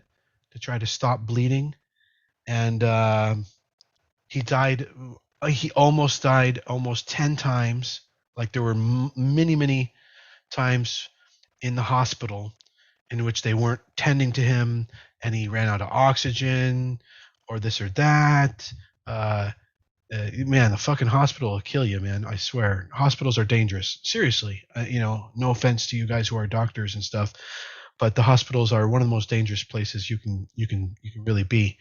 to try to stop bleeding, and he died. He almost died almost 10 times. Like there were many, many times in the hospital in which they weren't tending to him, and he ran out of oxygen or this or that. Man, the fucking hospital will kill you, man. I swear, hospitals are dangerous. Seriously, no offense to you guys who are doctors and stuff, but the hospitals are one of the most dangerous places you can really be.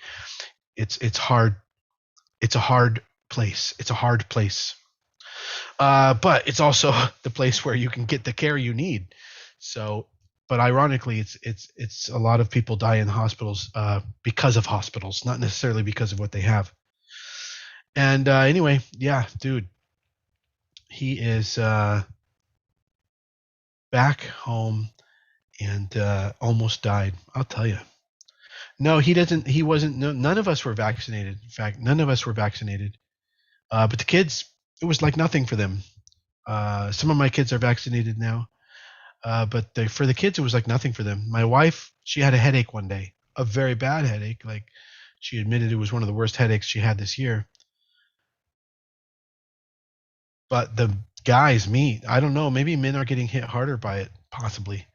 It's hard. It's a hard place. It's a hard place. But it's also the place where you can get the care you need. So, but ironically, it's a lot of people die in hospitals because of hospitals, not necessarily because of what they have. And anyway, yeah, dude, he is back home and almost died. I'll tell you. No, he doesn't. He wasn't. No, none of us were vaccinated. In fact, none of us were vaccinated. But the kids, it was like nothing for them. Some of my kids are vaccinated now, but for the kids, it was like nothing for them. My wife, she had a headache one day, a very bad headache. Like she admitted it was one of the worst headaches she had this year. But the guys, I don't know. Maybe men are getting hit harder by it, possibly.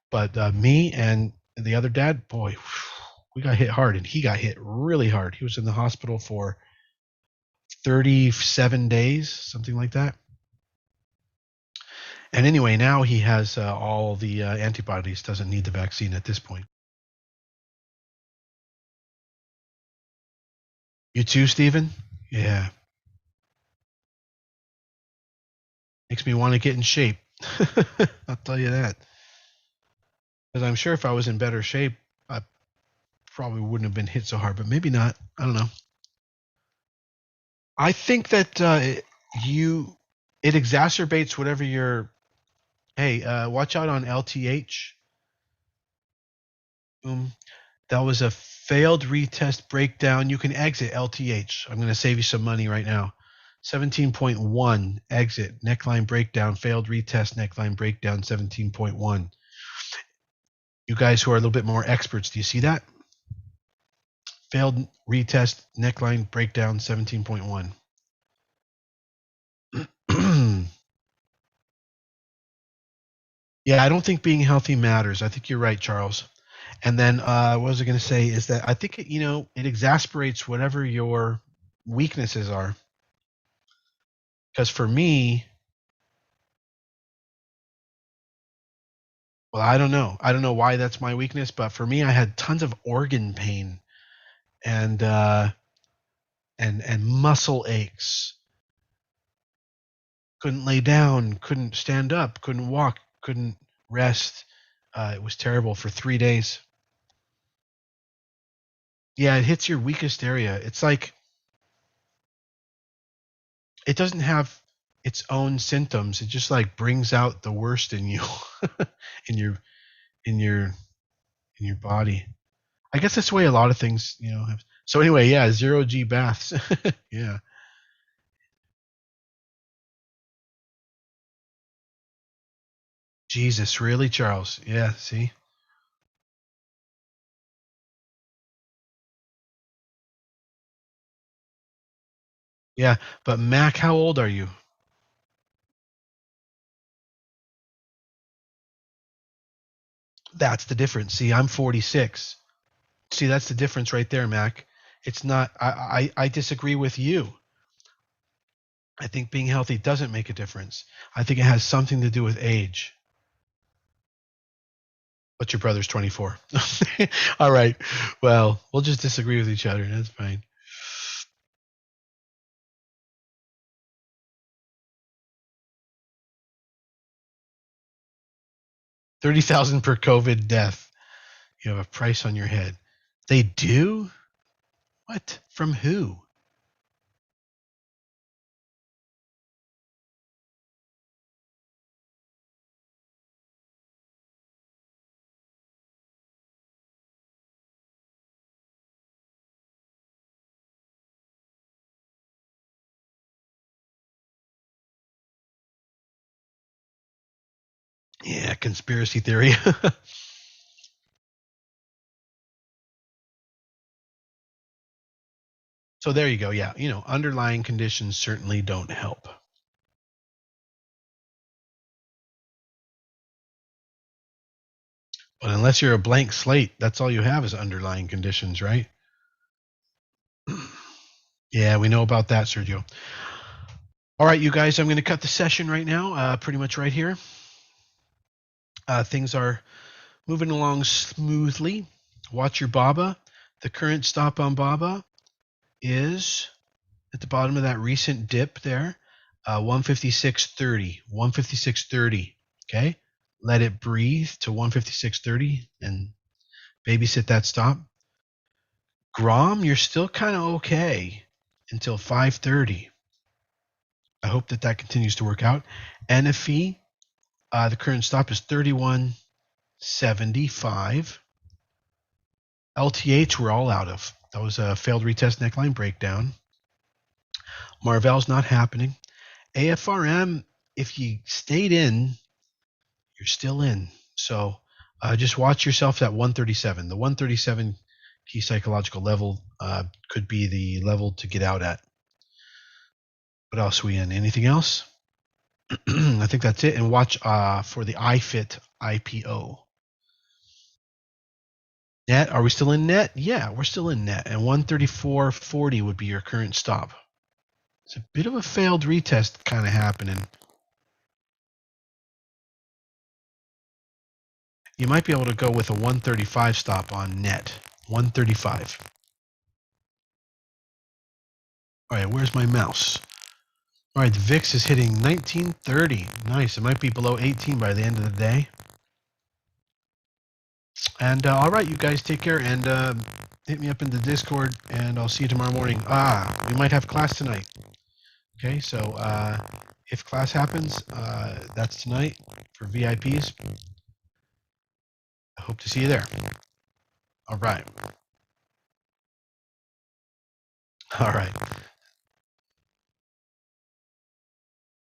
But me and the other dad, boy, we got hit hard, and he got hit really hard. He was in the hospital for 37 days, something like that. And anyway, now he has all the antibodies, doesn't need the vaccine at this point. You too, Stephen? Yeah. Makes me want to get in shape. I'll tell you that. Because I'm sure if I was in better shape, I probably wouldn't have been hit so hard, but maybe not. I don't know. I think that it exacerbates whatever you're. Hey, watch out on LTH. That was a failed retest breakdown. You can exit LTH. I'm going to save you some money right now. 17.1 exit neckline breakdown, failed retest neckline breakdown 17.1. You guys who are a little bit more experts, do you see that? Failed retest neckline breakdown 17.1. Yeah, I don't think being healthy matters. I think you're right, Charles. And then what was I going to say is that I think it exasperates whatever your weaknesses are. Because for me, well, I don't know. I don't know why that's my weakness, but for me, I had tons of organ pain and muscle aches. Couldn't lay down, couldn't stand up, couldn't walk, couldn't rest. It was terrible for 3 days. Yeah, it hits your weakest area. It's like it doesn't have its own symptoms. It just like brings out the worst in you, in your body. I guess that's the way a lot of things, have. So anyway, yeah, 0G baths. Yeah. Jesus, really, Charles? Yeah, see? Yeah, but Mac, how old are you? That's the difference. See, I'm 46. See, that's the difference right there, Mac. It's not. I disagree with you. I think being healthy doesn't make a difference. I think it has something to do with age. But your brother's 24. All right. Well, we'll just disagree with each other. That's fine. 30,000 per COVID death. You have a price on your head. They do? What? From who? Yeah, conspiracy theory. So there you go. Yeah, underlying conditions certainly don't help. But unless you're a blank slate, that's all you have is underlying conditions, right? Yeah, we know about that, Sergio. All right, you guys, I'm going to cut the session right now, pretty much right here. Things are moving along smoothly. Watch your BABA. The current stop on BABA is at the bottom of that recent dip there, 156.30. 156.30. Okay? Let it breathe to 156.30 and babysit that stop. Grom, you're still kind of okay until 5:30. I hope that continues to work out. NFE, the current stop is 31.75. LTH, we're all out of. That was a failed retest neckline breakdown. Marvell's not happening. AFRM, if you stayed in, you're still in. So just watch yourself at 137. The 137 key psychological level could be the level to get out at. What else are we in? Anything else? I think that's it. And watch for the iFit IPO. Net, are we still in net? Yeah, we're still in net. And 134.40 would be your current stop. It's a bit of a failed retest kind of happening. You might be able to go with a 135 stop on net. 135. All right, where's my mouse? All right, the VIX is hitting 1930. Nice. It might be below 18 by the end of the day. And all right, you guys take care and hit me up in the Discord, and I'll see you tomorrow morning. We might have class tonight. Okay, so if class happens, that's tonight for VIPs. I hope to see you there. All right. All right.